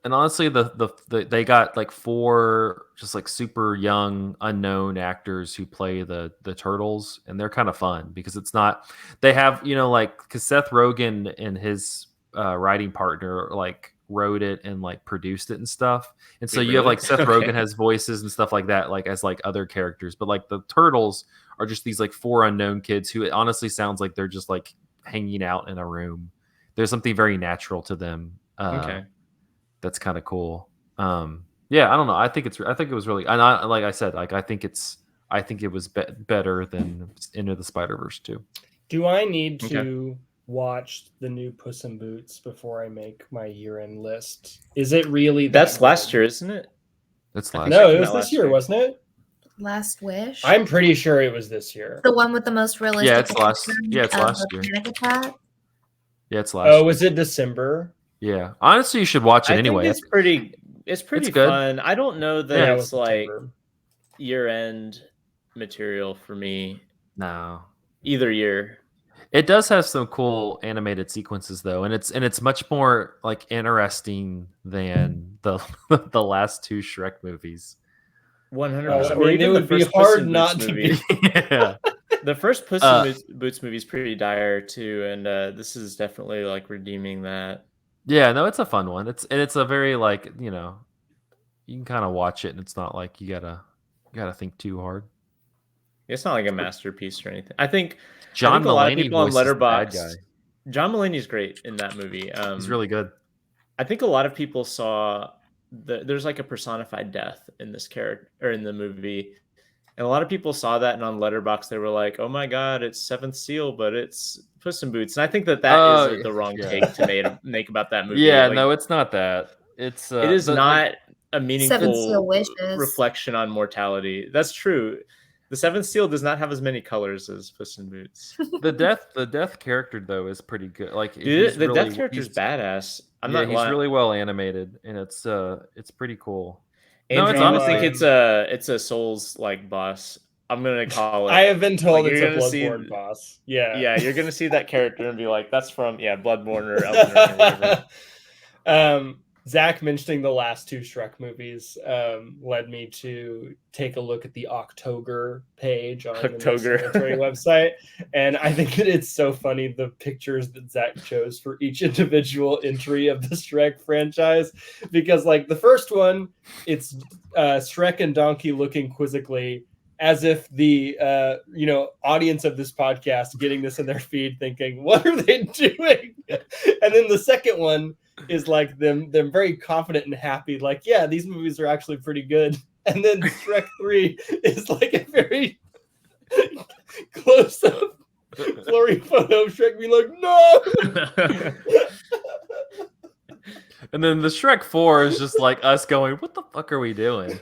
Speaker 3: And honestly, they got like 4 just like super young unknown actors who play the turtles, and they're kind of fun because it's not. They have because Seth Rogen and his writing partner like wrote it and like produced it and stuff, and so you have like Seth Rogen has voices and stuff like that, like as like other characters, but like the turtles are just these like 4 unknown kids who it honestly sounds like they're just like hanging out in a room. There's something very natural to them. That's kind of cool. Yeah, I don't know. I think it was really, and like I said, like I think it was better than Into the Spider-Verse 2.
Speaker 1: Do I need to watch the new Puss in Boots before I make my year-end list? Is it really
Speaker 2: that's last year, isn't it?
Speaker 3: That's last
Speaker 1: year. No, it was this year, wasn't it?
Speaker 4: Last Wish.
Speaker 1: I'm pretty sure it was this year.
Speaker 4: The one with the most realistic.
Speaker 3: Yeah, it's last year. Yeah, it's last.
Speaker 1: Oh, was it December?
Speaker 3: Yeah, honestly, you should watch it anyway.
Speaker 2: It's pretty good. Fun. I don't know that it's like. year-end material for me
Speaker 3: No.
Speaker 2: either year.
Speaker 3: It does have some cool animated sequences though, and it's much more like interesting than the the last two Shrek movies.
Speaker 2: 100%.
Speaker 1: I
Speaker 2: Or
Speaker 1: mean, it
Speaker 2: even the
Speaker 1: would be
Speaker 2: first Puss
Speaker 1: hard
Speaker 2: in
Speaker 1: not
Speaker 2: Boots
Speaker 1: to
Speaker 2: movie.
Speaker 1: be.
Speaker 3: Yeah.
Speaker 2: The first Puss in Boots movie is pretty dire too, and this is definitely like redeeming that.
Speaker 3: Yeah, no, it's a fun one. It's a very like, you know, you can kind of watch it and it's not like you gotta think too hard.
Speaker 2: It's not like a masterpiece or anything. I think
Speaker 3: John
Speaker 2: a lot of
Speaker 3: Mulaney
Speaker 2: people on
Speaker 3: voices the bad guy.
Speaker 2: Letterboxd. John Mulaney's great in that movie.
Speaker 3: He's really good.
Speaker 2: I think a lot of people saw there's like a personified death in this character or in the movie. And a lot of people saw that, and on Letterboxd they were like, "Oh my god, it's Seventh Seal, but it's Puss in Boots." And I think that is the wrong take to make about that movie.
Speaker 3: Yeah,
Speaker 2: like,
Speaker 3: no, it's not that. It's
Speaker 2: it is not a
Speaker 4: Seven
Speaker 2: meaningful
Speaker 4: Seal wishes.
Speaker 2: reflection on mortality. That's true. The Seventh Seal does not have as many colors as Puss in Boots.
Speaker 3: the death character though is pretty good. Like
Speaker 2: Dude, the death character's badass.
Speaker 3: He's really well animated, and it's pretty cool.
Speaker 2: Andrew,
Speaker 3: it's
Speaker 2: you would
Speaker 3: honestly
Speaker 2: think it's a Souls like boss. I'm gonna call it.
Speaker 1: I have been told
Speaker 2: Like,
Speaker 1: it's
Speaker 2: you're
Speaker 1: a
Speaker 2: gonna see-
Speaker 1: Bloodborne boss. Yeah.
Speaker 2: Yeah, you're gonna see that character and be like, "That's from Bloodborne or Elden Ring or whatever."
Speaker 1: Zach mentioning the last two Shrek movies led me to take a look at the October page on the Cinematary website, and I think that it's so funny the pictures that Zach chose for each individual entry of the Shrek franchise, because like the first one, it's Shrek and Donkey looking quizzically as if the audience of this podcast getting this in their feed thinking, what are they doing? And then the second one is like them very confident and happy, like, yeah, these movies are actually pretty good. And then Shrek 3 is like a very close up blurry photo of Shrek being like, no.
Speaker 3: And then the Shrek 4 is just like us going, what the fuck are we doing?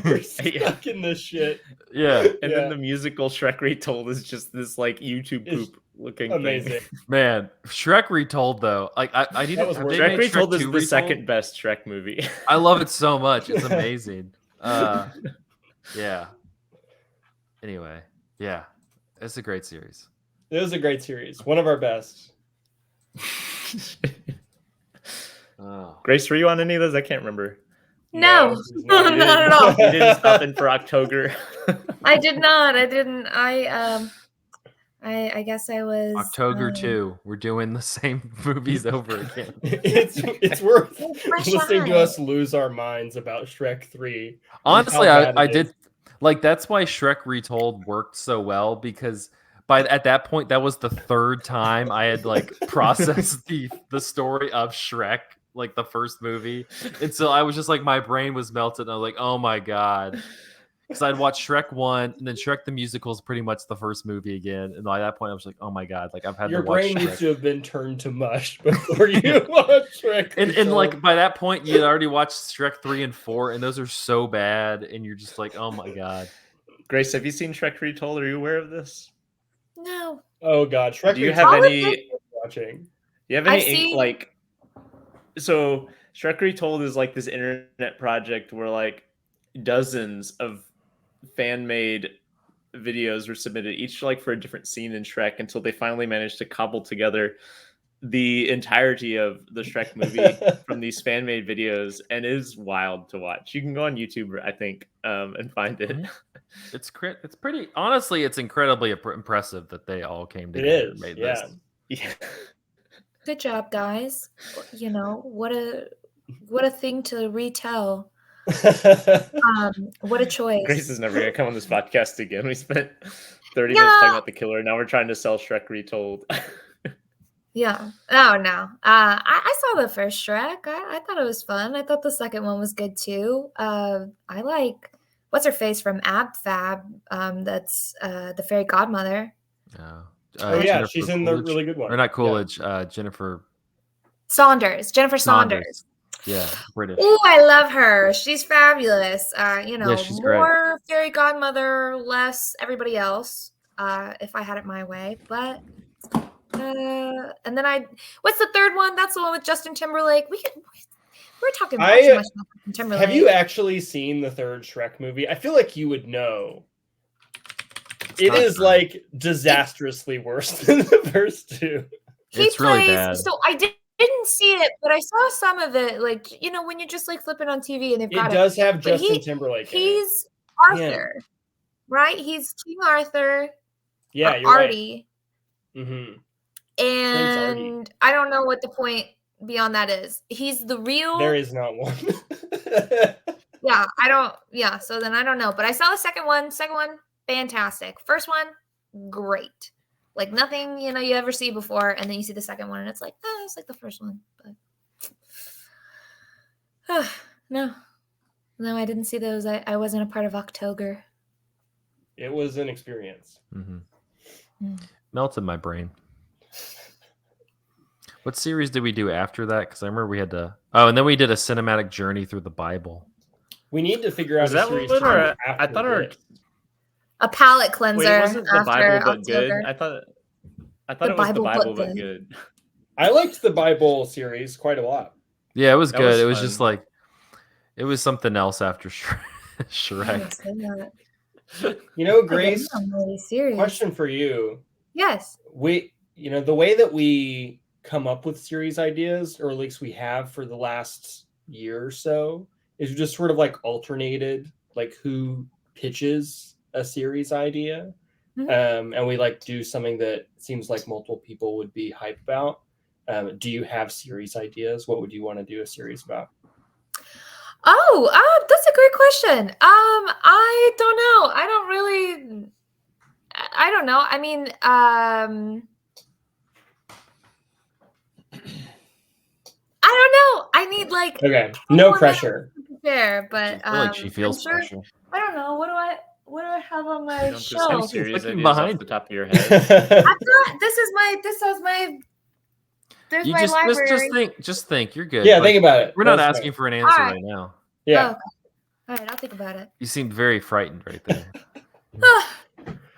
Speaker 1: We're stuck in this shit.
Speaker 3: Yeah.
Speaker 2: And then the musical Shrek Retold is just this like YouTube poop looking
Speaker 1: amazing
Speaker 2: thing.
Speaker 3: Man, Shrek Retold though, like I didn't.
Speaker 2: Shrek Retold is the second best Shrek movie.
Speaker 3: I love it so much. It's amazing. Yeah. Anyway, yeah, it's a great series.
Speaker 1: It was a great series. One of our best.
Speaker 3: Oh.
Speaker 2: Grace, were you on any of those? I can't remember.
Speaker 4: No, not at all.
Speaker 2: You didn't stop in for October.
Speaker 4: I did not. I didn't. I guess I was
Speaker 3: October 2. We're doing the same movies over again.
Speaker 1: It's worth listening to us lose our minds about Shrek 3.
Speaker 3: Honestly, I did like that's why Shrek Retold worked so well, because at that point that was the third time I had like processed the story of Shrek, like the first movie. And so I was just like, my brain was melted and I was like, oh my god. Because I'd watched Shrek 1 and then Shrek the Musical is pretty much the first movie again. And by that point I was like, oh my god, like I've had
Speaker 1: your
Speaker 3: to watch
Speaker 1: brain
Speaker 3: Shrek.
Speaker 1: needs to have been turned to mush before you watch Shrek.
Speaker 3: And like by that point you had already watched Shrek 3 and 4 and those are so bad and you're just like, oh my god.
Speaker 2: Grace, have you seen Shrek Retold? Are you aware of this?
Speaker 4: No.
Speaker 1: Oh god, Shrek.
Speaker 2: Do you have any
Speaker 1: watching?
Speaker 2: Do you have any like? So Shrek Retold is like this internet project where like dozens of fan-made videos were submitted, each like for a different scene in Shrek, until they finally managed to cobble together the entirety of the Shrek movie from these fan-made videos, and it is wild to watch. You can go on YouTube, I think, and find it.
Speaker 3: It's pretty. Honestly, it's incredibly impressive that they all came together and made this.
Speaker 2: Yeah.
Speaker 4: Good job, guys. You know, what a thing to retell. What a choice.
Speaker 2: Grace is never gonna come on this podcast again. We spent 30 minutes talking about The Killer. Now we're trying to sell Shrek Retold.
Speaker 4: Yeah. Oh no. I saw the first Shrek. I thought it was fun. I thought the second one was good too. I like what's her face from Ab Fab. That's the fairy godmother.
Speaker 1: Yeah,
Speaker 3: Jennifer
Speaker 1: she's in the really good one.
Speaker 3: Or not Coolidge. Jennifer
Speaker 4: Saunders. Jennifer Saunders.
Speaker 3: Yeah, British.
Speaker 4: Oh, I love her. She's fabulous.
Speaker 3: She's
Speaker 4: more
Speaker 3: great.
Speaker 4: fairy godmother, less everybody else. If I had it my way, but. And then what's the third one? That's the one with Justin Timberlake. We're talking about too much about Justin Timberlake.
Speaker 1: Have you actually seen the third Shrek movie? I feel like you would know. It is like disastrously worse than the first two.
Speaker 3: It's really bad.
Speaker 4: So I didn't see it, but I saw some of it. Like, when you just like flip it on TV and they've got
Speaker 1: it. It does have Justin Timberlake.
Speaker 4: He's Arthur, right? He's King Arthur.
Speaker 1: Yeah, you're
Speaker 4: Artie.
Speaker 1: Right. Mm-hmm.
Speaker 4: And I don't know what the point beyond that is. He's the real.
Speaker 1: There is not one.
Speaker 4: Yeah, I don't. Yeah, so then I don't know. But I saw the second one. Second one, fantastic. First one, great. Like nothing, you ever see before. And then you see the second one and it's like, it's like the first one. But no, I didn't see those. I wasn't a part of October.
Speaker 1: It was an experience.
Speaker 3: Mm-hmm. Melted my brain. What series did we do after that? Because I remember we had to. Oh, and then we did a cinematic journey through the Bible.
Speaker 1: We need to figure out
Speaker 2: a series. I thought
Speaker 4: a palate cleanser.
Speaker 2: Wait, wasn't the Bible but
Speaker 4: October.
Speaker 2: good? I thought it was the Bible but good.
Speaker 1: I liked the Bible series quite a lot.
Speaker 3: Yeah, it was good. It was just like it was something else after Shrek.
Speaker 1: Grace, question for you.
Speaker 4: Yes.
Speaker 1: The way that we come up with series ideas, or at least we have for the last year or so, is just sort of like alternated, like who pitches a series idea. Mm-hmm. And we like do something that seems like multiple people would be hyped about. Do you have series ideas? What would you want to do a series about?
Speaker 4: Oh, that's a great question. I don't know. I don't know. I mean, I don't know. I need like
Speaker 1: no pressure.
Speaker 4: There, but
Speaker 3: I feel like she feels pressure.
Speaker 4: I don't know. What do I have on my shelf?
Speaker 2: Some serious ideas
Speaker 3: behind
Speaker 2: off the top of your head.
Speaker 4: I thought this was my. There's
Speaker 3: you
Speaker 4: my library.
Speaker 3: Just think. You're good.
Speaker 1: Yeah, think about it.
Speaker 3: We're not asking for an answer right now.
Speaker 1: Yeah.
Speaker 4: Oh, okay. All right, I'll think about it.
Speaker 3: You seemed very frightened right there.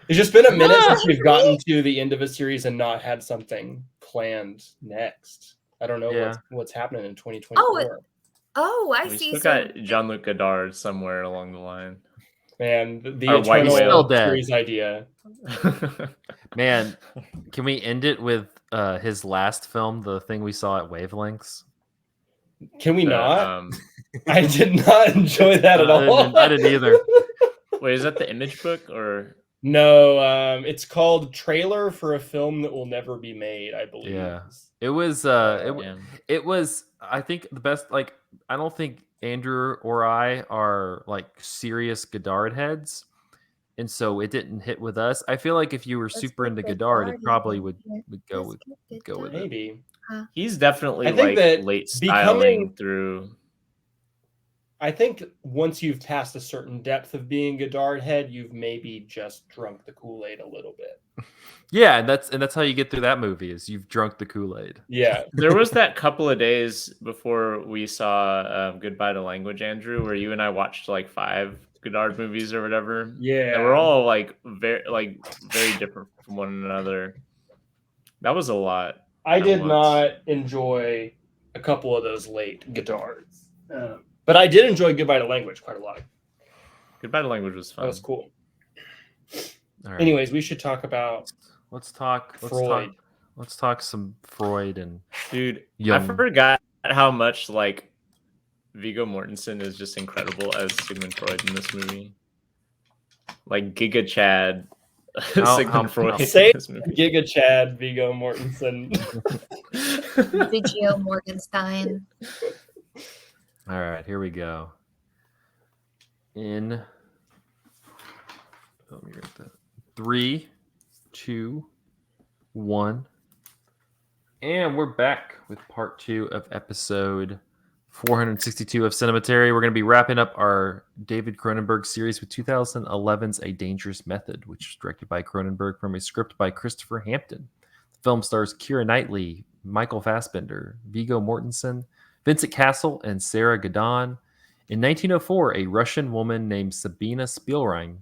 Speaker 1: It's just been a minute since we've gotten to the end of a series and not had something planned next. I don't know what's happening in 2024.
Speaker 4: I see.
Speaker 2: We still got Jean-Luc Godard somewhere along the line.
Speaker 1: Man, the eternal series idea.
Speaker 3: Man, can we end it with his last film, the thing we saw at Wavelengths?
Speaker 1: Can we not? I did not enjoy that at all.
Speaker 3: I didn't either.
Speaker 2: Wait, is that the Image book or?
Speaker 1: No, it's called Trailer for a Film That Will Never Be Made, I believe.
Speaker 3: Yeah. It was it was I think the best. Like, I don't think Andrew or I are like serious Godard heads, and so it didn't hit with us. I feel like if you were super into Godard, it probably would go with
Speaker 1: maybe.
Speaker 2: He's definitely like late styling through.
Speaker 1: I think once you've passed a certain depth of being Godard head, you've maybe just drunk the Kool-Aid a little bit.
Speaker 3: Yeah, and that's how you get through that movie is you've drunk the Kool-Aid.
Speaker 1: Yeah.
Speaker 2: There was that couple of days before we saw Goodbye to Language, Andrew, where you and I watched like 5 Godard movies or whatever.
Speaker 1: Yeah.
Speaker 2: And we're all like very different from one another. That was a lot.
Speaker 1: I did not enjoy a couple of those late Godards. But I did enjoy Goodbye to Language quite a lot.
Speaker 2: Goodbye to Language was fun.
Speaker 1: That was cool.
Speaker 3: All right.
Speaker 1: Anyways, we should talk about
Speaker 3: Freud. Let's talk some Freud and
Speaker 2: dude. I forgot how much like Viggo Mortensen is just incredible as Sigmund Freud in this movie. Like Giga Chad, Sigmund Freud.
Speaker 1: Say Giga Chad, Viggo Mortensen.
Speaker 4: Viggo Morgenstein.
Speaker 3: All right, here we go. In 3, 2, 1. And we're back with part 2 of episode 462 of Cinematary. We're going to be wrapping up our David Cronenberg series with 2011's A Dangerous Method, which was directed by Cronenberg from a script by Christopher Hampton. The film stars Keira Knightley, Michael Fassbender, Viggo Mortensen, Vincent Cassel, and Sarah Gadon. In 1904, a Russian woman named Sabina Spielrein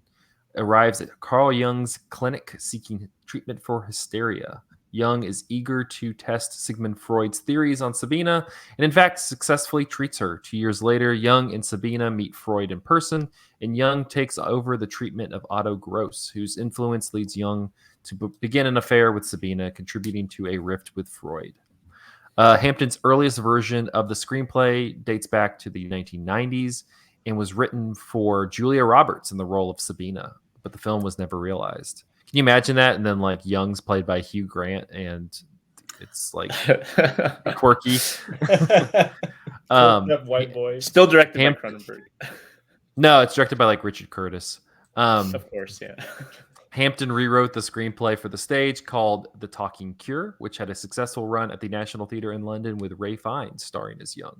Speaker 3: arrives at Carl Jung's clinic seeking treatment for hysteria. Jung is eager to test Sigmund Freud's theories on Sabina and, in fact, successfully treats her. 2 years later, Jung and Sabina meet Freud in person, and Jung takes over the treatment of Otto Gross, whose influence leads Jung to begin an affair with Sabina, contributing to a rift with Freud. Hampton's earliest version of the screenplay dates back to the 1990s and was written for Julia Roberts in the role of Sabina, but the film was never realized. Can you imagine that? And then like Young's played by Hugh Grant, and it's like quirky.
Speaker 1: White boy.
Speaker 2: Still directed by Cronenberg.
Speaker 3: No, it's directed by like Richard Curtis.
Speaker 2: Of course, yeah.
Speaker 3: Hampton rewrote the screenplay for the stage called The Talking Cure, which had a successful run at the National Theatre in London with Ray Fiennes starring as Young.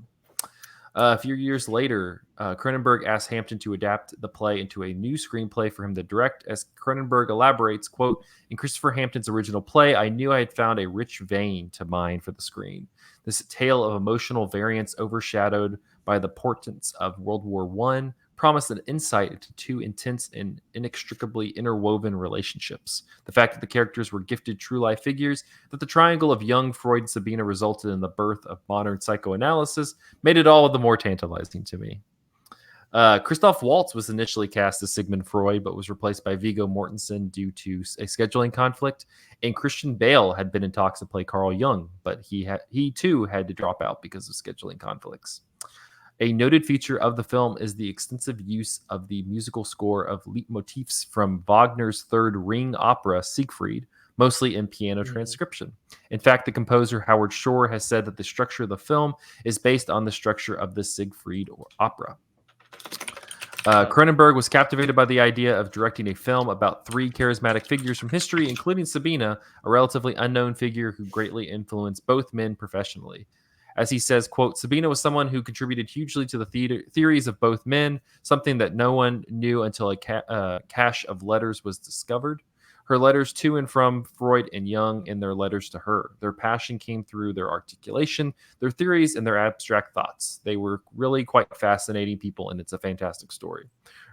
Speaker 3: A few years later, Cronenberg asked Hampton to adapt the play into a new screenplay for him to direct. As Cronenberg elaborates, quote, "In Christopher Hampton's original play, I knew I had found a rich vein to mine for the screen. This tale of emotional variance overshadowed by the portents of World War I promised an insight into two intense and inextricably interwoven relationships. The fact that the characters were gifted true-life figures, that the triangle of Jung, Freud, and Sabina resulted in the birth of modern psychoanalysis, made it all the more tantalizing to me." Christoph Waltz was initially cast as Sigmund Freud, but was replaced by Viggo Mortensen due to a scheduling conflict. And Christian Bale had been in talks to play Carl Jung, but he too had to drop out because of scheduling conflicts. A noted feature of the film is the extensive use of the musical score of leitmotifs from Wagner's third Ring opera, Siegfried, mostly in piano transcription. In fact, the composer Howard Shore has said that the structure of the film is based on the structure of the Siegfried opera. Cronenberg was captivated by the idea of directing a film about three charismatic figures from history, including Sabina, a relatively unknown figure who greatly influenced both men professionally. As he says, quote, "Sabina was someone who contributed hugely to the theories of both men, something that no one knew until a cache of letters was discovered. Her letters to and from Freud and Jung and their letters to her. Their passion came through their articulation, their theories, and their abstract thoughts. They were really quite fascinating people, and it's a fantastic story."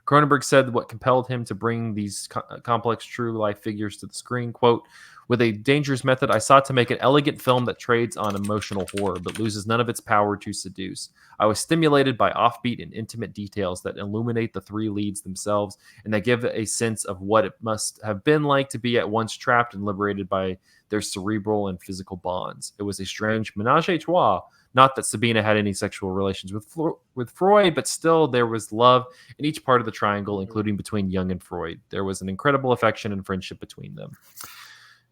Speaker 3: Cronenberg said what compelled him to bring these complex true-life figures to the screen, quote, "With a dangerous method, I sought to make an elegant film that trades on emotional horror, but loses none of its power to seduce. I was stimulated by offbeat and intimate details that illuminate the three leads themselves, and that give a sense of what it must have been like to be at once trapped and liberated by their cerebral and physical bonds. It was a strange ménage à trois. Not that Sabina had any sexual relations with Freud, but still there was love in each part of the triangle, including between Jung and Freud. There was an incredible affection and friendship between them."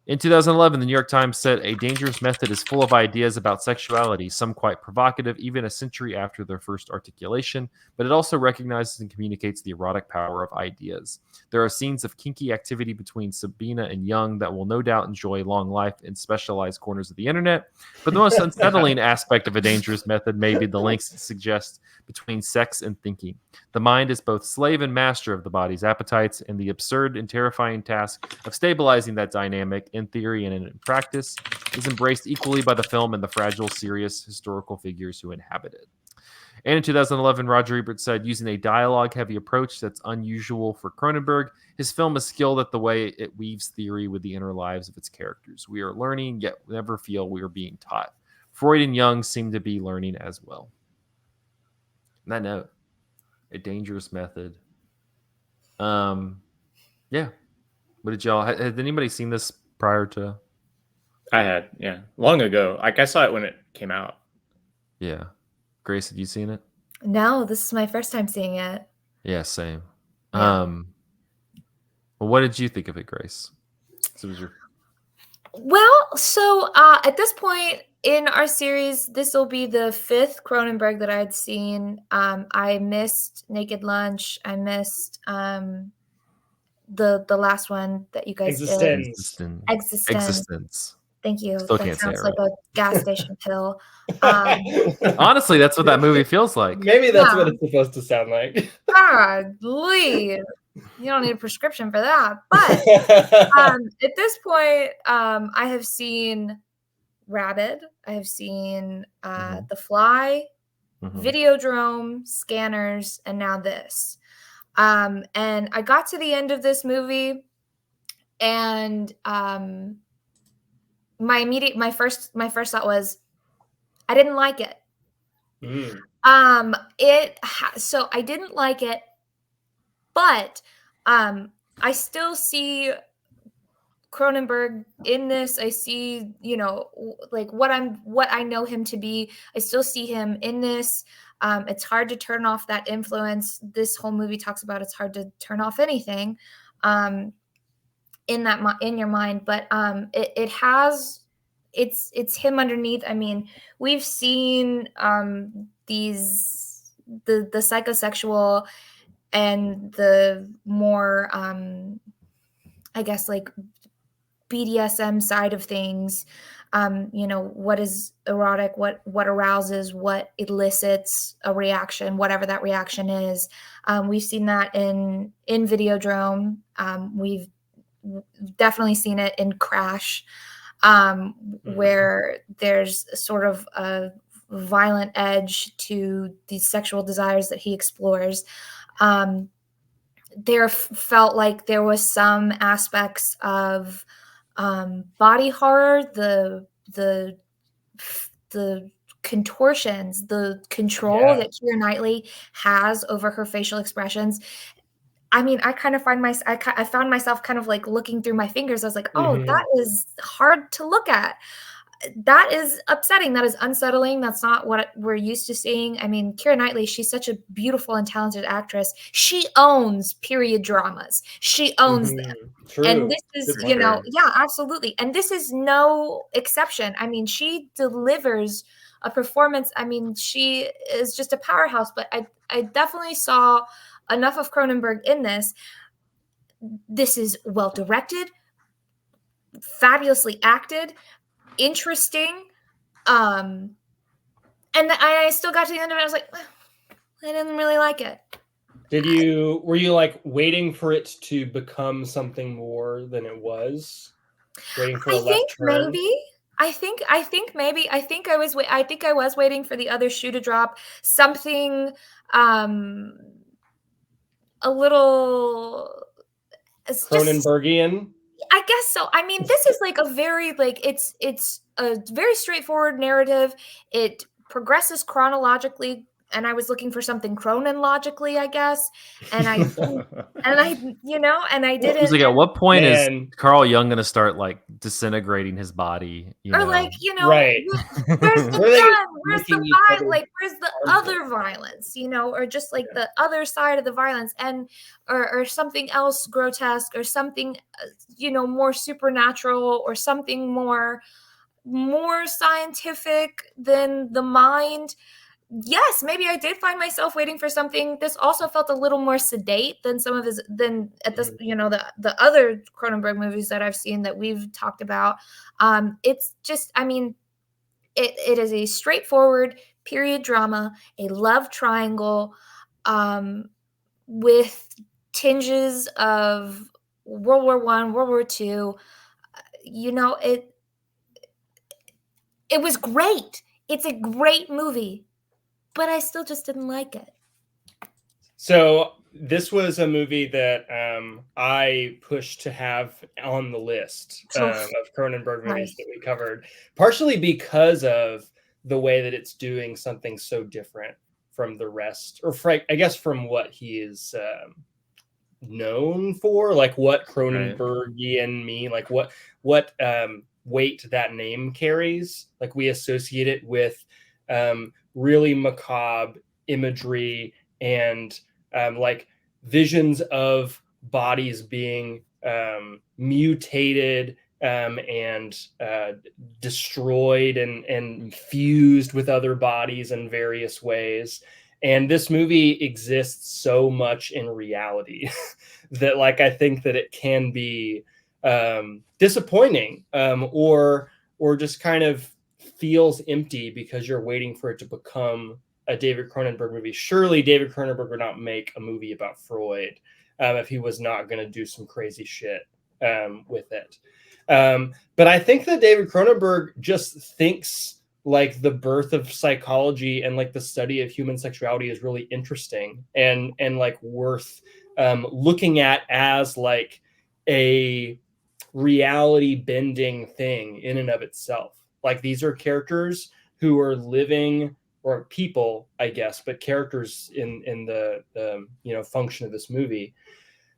Speaker 3: In 2011, the New York Times said, "A Dangerous Method is full of ideas about sexuality, some quite provocative, even a century after their first articulation, but it also recognizes and communicates the erotic power of ideas. There are scenes of kinky activity between Sabina and Jung that will no doubt enjoy long life in specialized corners of the internet, but the most unsettling aspect of A Dangerous Method may be the links it suggests between sex and thinking. The mind is both slave and master of the body's appetites, and the absurd and terrifying task of stabilizing that dynamic in theory and in practice is embraced equally by the film and the fragile, serious historical figures who inhabit it." And in 2011, Roger Ebert said, "Using a dialogue-heavy approach that's unusual for Cronenberg, his film is skilled at the way it weaves theory with the inner lives of its characters. We are learning, yet never feel we are being taught. Freud and Jung seem to be learning as well." On that note, A Dangerous Method. Yeah. What did y'all? Had anybody seen this prior to?
Speaker 2: I had, yeah, long ago. Like I saw it when it came out.
Speaker 3: Yeah. Grace, had you seen it?
Speaker 4: No, this is my first time seeing it.
Speaker 3: Yeah, same.
Speaker 4: Yeah.
Speaker 3: Well, what did you think of it, Grace? So was your...
Speaker 4: Well, so at this point in our series, this will be the fifth Cronenberg that I'd seen. I missed Naked Lunch. I missed the last one that you guys did. Existence. Thank you.
Speaker 3: Still
Speaker 4: that
Speaker 3: can't say
Speaker 4: sounds
Speaker 3: it
Speaker 4: like
Speaker 3: right.
Speaker 4: a gas station pill.
Speaker 3: Honestly, that's what that movie feels like.
Speaker 1: Maybe that's what it's supposed to sound like.
Speaker 4: Golly. You don't need a prescription for that. But at this point, I have seen Rabid. I have seen The Fly, Videodrome, Scanners, and now this. And I got to the end of this movie, and my first thought was, I didn't like it.
Speaker 1: Mm.
Speaker 4: So I didn't like it, but I still see Cronenberg in this. I see, like what I know him to be. I still see him in this. It's hard to turn off that influence. This whole movie talks about it's hard to turn off anything in your mind, but it has it's him underneath. I mean, we've seen these the psychosexual and the more I guess like BDSM side of things. What is erotic, what arouses, what elicits a reaction, whatever that reaction is. We've seen that in Videodrome. We've definitely seen it in Crash, where there's sort of a violent edge to these sexual desires that he explores. There felt like there was some aspects of body horror, the contortions, the control that Keira Knightley has over her facial expressions. I mean, I kind of I found myself kind of like looking through my fingers. I was like, oh, that is hard to look at. That is upsetting. That is unsettling. That's not what we're used to seeing. I mean, Keira Knightley, she's such a beautiful and talented actress. She owns period dramas. She owns them.
Speaker 1: True.
Speaker 4: And this is, yeah, absolutely. And this is no exception. I mean, she delivers a performance. I mean, she is just a powerhouse, but I definitely saw enough of Cronenberg in this. This is well directed, fabulously acted, interesting, and I still got to the end of it. I was like, I didn't really like it.
Speaker 1: Were you like waiting for it to become something more than it was? Waiting for a left turn?
Speaker 4: I think maybe I was waiting for the other shoe to drop, something a little
Speaker 1: Cronenbergian.
Speaker 4: I guess so. I mean, this is like a very it's a very straightforward narrative. It progresses chronologically, and I was looking for something chronologically, I guess. And I didn't, and I didn't.
Speaker 3: It was like, at what point is Carl Jung going to start like disintegrating his body?
Speaker 4: Right. Where's the gun? Where's the violence? Like, where's the other violence? Or just like the other side of the violence, and or something else grotesque, or something, more supernatural, or something more scientific than the mind. Yes, maybe I did find myself waiting for something. This also felt a little more sedate than some of his, the other Cronenberg movies that I've seen that we've talked about. It's just, I mean, it is a straightforward period drama, a love triangle, with tinges of World War I, World War II. It was great. It's a great movie, but I still just didn't like it.
Speaker 1: So this was a movie that I pushed to have on the list of Cronenberg movies that we covered, partially because of the way that it's doing something so different from the rest, or I guess from what he is known for, like what Cronenbergian mean, like what weight that name carries. Like, we associate it with really macabre imagery and like visions of bodies being mutated and destroyed and fused with other bodies in various ways. And this movie exists so much in reality that, like, I think that it can be disappointing or just kind of feels empty because you're waiting for it to become a David Cronenberg movie. Surely David Cronenberg would not make a movie about Freud if he was not going to do some crazy shit with it. But I think that David Cronenberg just thinks like the birth of psychology and like the study of human sexuality is really interesting and like worth looking at as like a reality bending thing in and of itself. Like these are characters who are living, or people, I guess, but characters in the function of this movie.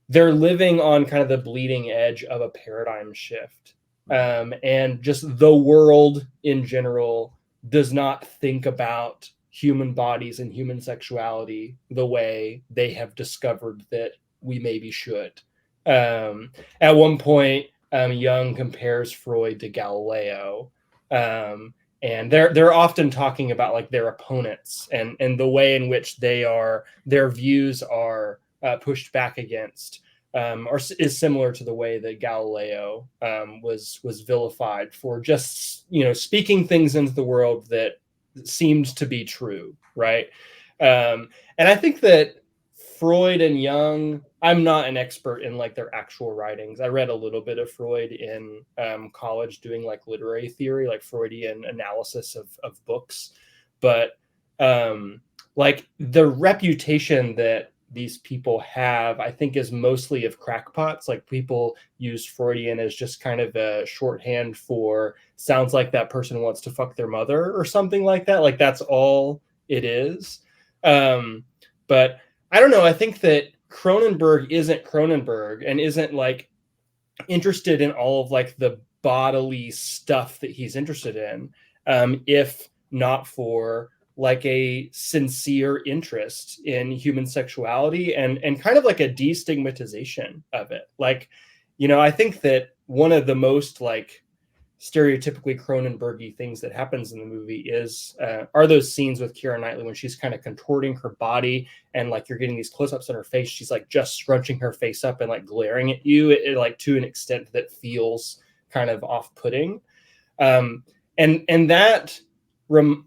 Speaker 1: They're living on kind of the bleeding edge of a paradigm shift. And just the world in general does not think about human bodies and human sexuality the way they have discovered that we maybe should. At one point, Jung compares Freud to Galileo, and they're often talking about like their opponents and the way in which their views are pushed back against, or is similar to the way that Galileo was vilified for just speaking things into the world that seemed to be true, right? And I think that Freud and Jung, I'm not an expert in like their actual writings. I read a little bit of Freud in college doing like literary theory, like Freudian analysis of books. But like the reputation that these people have, I think, is mostly of crackpots. Like people use Freudian as just kind of a shorthand for sounds like that person wants to fuck their mother or something like that. Like that's all it is. But I don't know. I think that Cronenberg isn't Cronenberg and isn't like interested in all of like the bodily stuff that he's interested in, if not for like a sincere interest in human sexuality and kind of like a destigmatization of it. Like, I think that one of the most like stereotypically Cronenberg-y things that happens in the movie are those scenes with Keira Knightley when she's kind of contorting her body and like you're getting these close-ups on her face. She's like just scrunching her face up and like glaring at you, it like to an extent that feels kind of off-putting. And that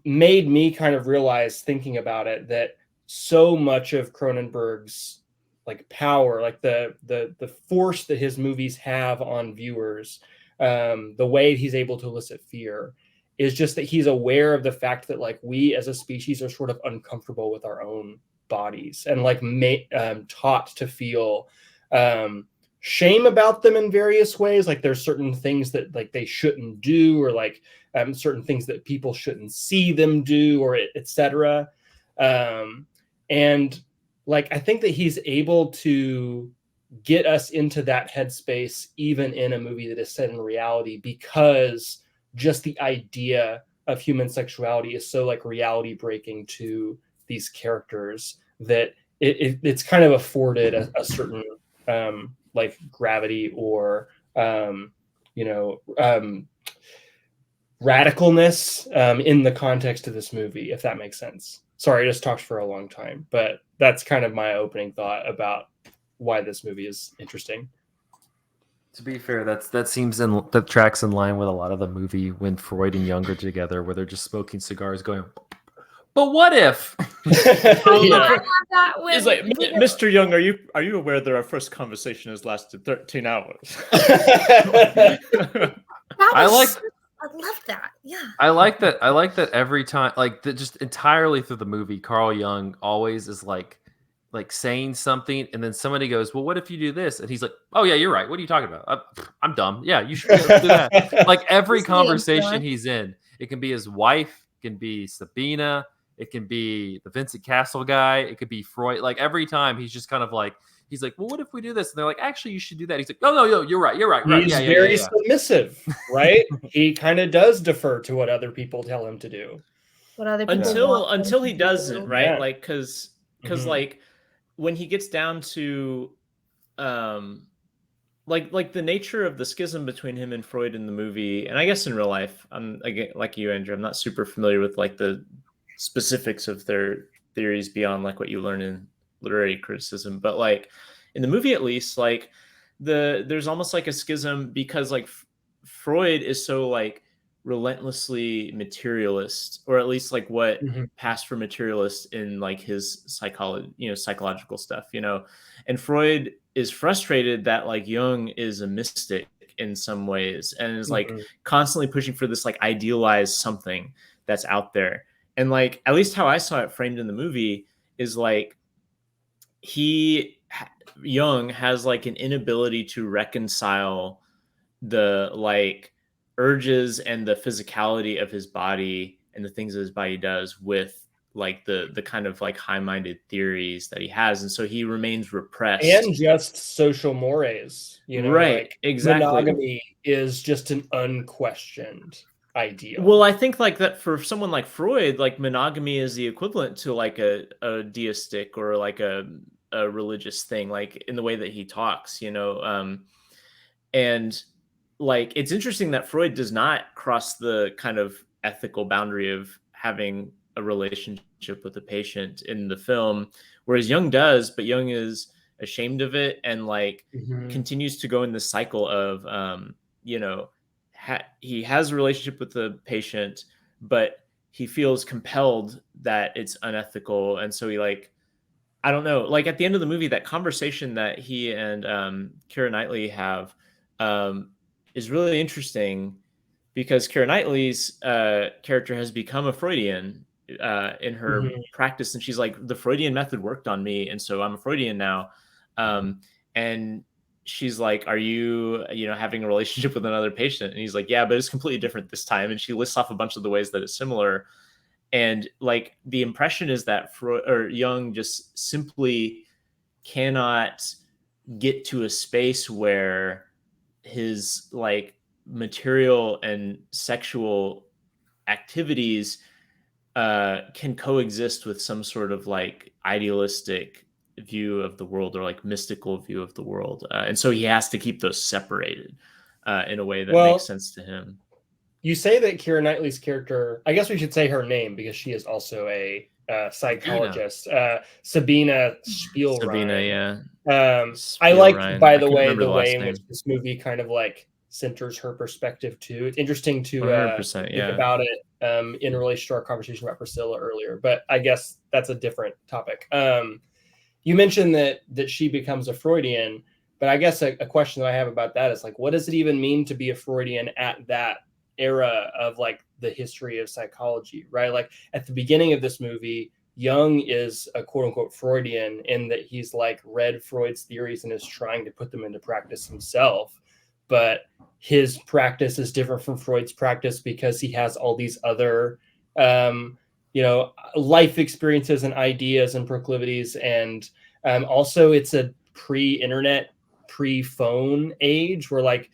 Speaker 1: made me kind of realize, thinking about it, that so much of Cronenberg's like power, like the force that his movies have on viewers, the way he's able to elicit fear, is just that he's aware of the fact that like we as a species are sort of uncomfortable with our own bodies and like taught to feel shame about them in various ways. Like there's certain things that like they shouldn't do, or like certain things that people shouldn't see them do, or etc. And like I think that he's able to get us into that headspace even in a movie that is set in reality, because just the idea of human sexuality is so like reality breaking to these characters that it's kind of afforded a certain like gravity or radicalness in the context of this movie, if that makes sense. Sorry, I just talked for a long time, but that's kind of my opening thought about why this movie is interesting.
Speaker 3: To be fair, that tracks in line with a lot of the movie when Freud and Jung are together, where they're just smoking cigars, going, "But what if?"
Speaker 4: I love that when
Speaker 2: he's like, "Mr. Jung, are you aware that our first conversation has lasted 13 hours?"
Speaker 4: I love that. Yeah.
Speaker 3: I like that every time, like just entirely through the movie, Carl Jung always is like saying something, and then somebody goes, "Well, what if you do this?" And he's like, "Oh yeah, you're right. What are you talking about? I'm dumb. Yeah, you should do that." Like every conversation he's in, it can be his wife, it can be Sabina, it can be the Vincent Castle guy, it could be Freud. Like every time he's just kind of like, he's like, "Well, what if we do this?" And they're like, "Actually, you should do that." He's like, "No, you're right.
Speaker 1: He's very submissive, right? He kind of does defer to what other people tell him to do.
Speaker 4: What other people
Speaker 2: until he doesn't, right?
Speaker 1: Yeah.
Speaker 2: Like because like when he gets down to like the nature of the schism between him and Freud in the movie, and I guess in real life, I'm again, like you, Andrew, I'm not super familiar with like the specifics of their theories beyond like what you learn in literary criticism, but like in the movie at least, like there's almost like a schism because like Freud is so like relentlessly materialist, or at least like what passed for materialist in like his psychological stuff, and Freud is frustrated that like Jung is a mystic in some ways and is like constantly pushing for this like idealized something that's out there. And like at least how I saw it framed in the movie is like Jung has like an inability to reconcile the like urges and the physicality of his body and the things that his body does with like the kind of like high-minded theories that he has, and so he remains repressed.
Speaker 1: And just social mores,
Speaker 2: Right,
Speaker 1: like
Speaker 2: exactly.
Speaker 1: monogamy is just an unquestioned ideal.
Speaker 2: Well, I think like that for someone like Freud, like monogamy is the equivalent to like a deistic or like a religious thing, like in the way that he talks, and like it's interesting that Freud does not cross the kind of ethical boundary of having a relationship with a patient in the film, whereas Jung does, but Jung is ashamed of it and like continues to go in this cycle of he has a relationship with the patient, but he feels compelled that it's unethical, and so he like I don't know, like at the end of the movie, that conversation that he and Keira Knightley have is really interesting because Keira Knightley's character has become a Freudian in her practice, and she's like, the Freudian method worked on me, and so I'm a Freudian now. And she's like, are you having a relationship with another patient? And he's like, yeah, but it's completely different this time. And she lists off a bunch of the ways that it's similar. And like the impression is that Jung just simply cannot get to a space where his like material and sexual activities can coexist with some sort of like idealistic view of the world or like mystical view of the world, and so he has to keep those separated in a way that makes sense to him.
Speaker 1: You say that Keira Knightley's character, I guess we should say her name because she is also a psychologist, Sabina Spielrein.
Speaker 2: Sabina, yeah.
Speaker 1: I like, by the way, the way in which this movie kind of like centers her perspective too. It's interesting to think about it in relation to our conversation about Priscilla earlier, but I guess that's a different topic. You mentioned that she becomes a Freudian, but I guess a question that I have about that is like, what does it even mean to be a Freudian at that era of like the history of psychology, right? Like at the beginning of this movie, Jung is a quote unquote Freudian in that he's like read Freud's theories and is trying to put them into practice himself. But his practice is different from Freud's practice because he has all these other, life experiences and ideas and proclivities. And also it's a pre-internet, pre-phone age where like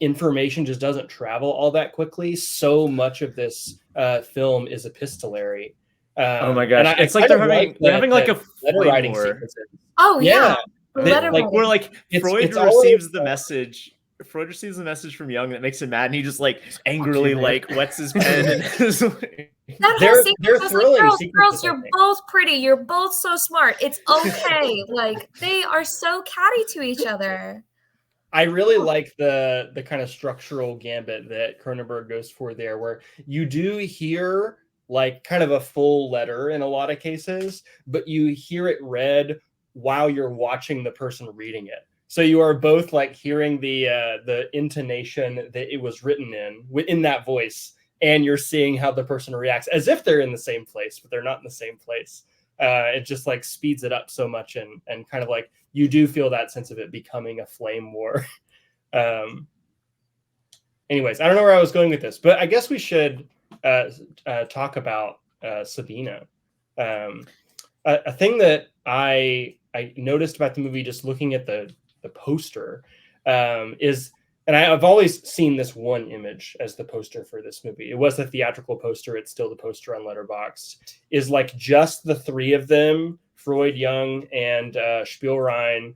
Speaker 1: information just doesn't travel all that quickly. So much of this film is epistolary.
Speaker 2: Oh my gosh, it's like they're having like a
Speaker 1: letter writing sequences.
Speaker 4: Oh yeah,
Speaker 2: like where like Freud receives the message. Freud receives the message from Jung that makes him mad, and he just like angrily like wets his pen. And
Speaker 4: they're thrilling. Like, girls, you're both pretty. You're both so smart. It's okay. Like they are so catty to each other.
Speaker 1: I really like the kind of structural gambit that Cronenberg goes for there, where you do hear like kind of a full letter in a lot of cases, but you hear it read while you're watching the person reading it. So you are both like hearing the intonation that it was written in that voice, and you're seeing how the person reacts as if they're in the same place, but they're not in the same place. It just like speeds it up so much, and kind of like you do feel that sense of it becoming a flame war. Anyways, I don't know where I was going with this, but I guess we should talk about Sabina. A thing that I noticed about the movie, just looking at the poster, is, and I've always seen this one image as the poster for this movie. It was the theatrical poster. It's still the poster on Letterboxd. Is like just the three of them, Freud, Jung, and Spielrein,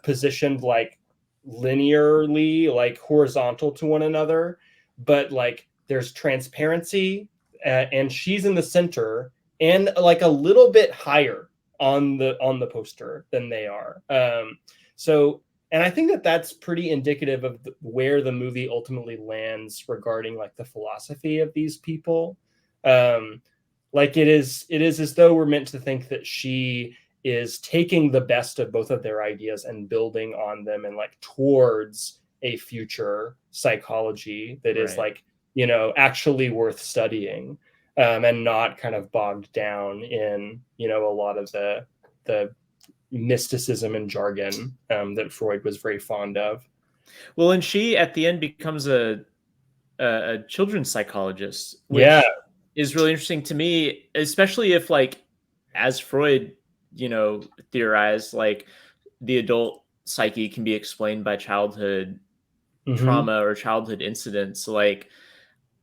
Speaker 1: positioned like linearly, like horizontal to one another, but like there's transparency, and she's in the center and like a little bit higher on the poster than they are. And I think that that's pretty indicative of where the movie ultimately lands regarding like the philosophy of these people. Like it is as though we're meant to think that she is taking the best of both of their ideas and building on them and like towards a future psychology that is like, actually worth studying, and not kind of bogged down in, a lot of the mysticism and jargon that Freud was very fond of.
Speaker 2: Well, and she at the end becomes a children's psychologist, which is really interesting to me, especially if, like, as Freud, theorized, like, the adult psyche can be explained by childhood trauma or childhood incidents. Like,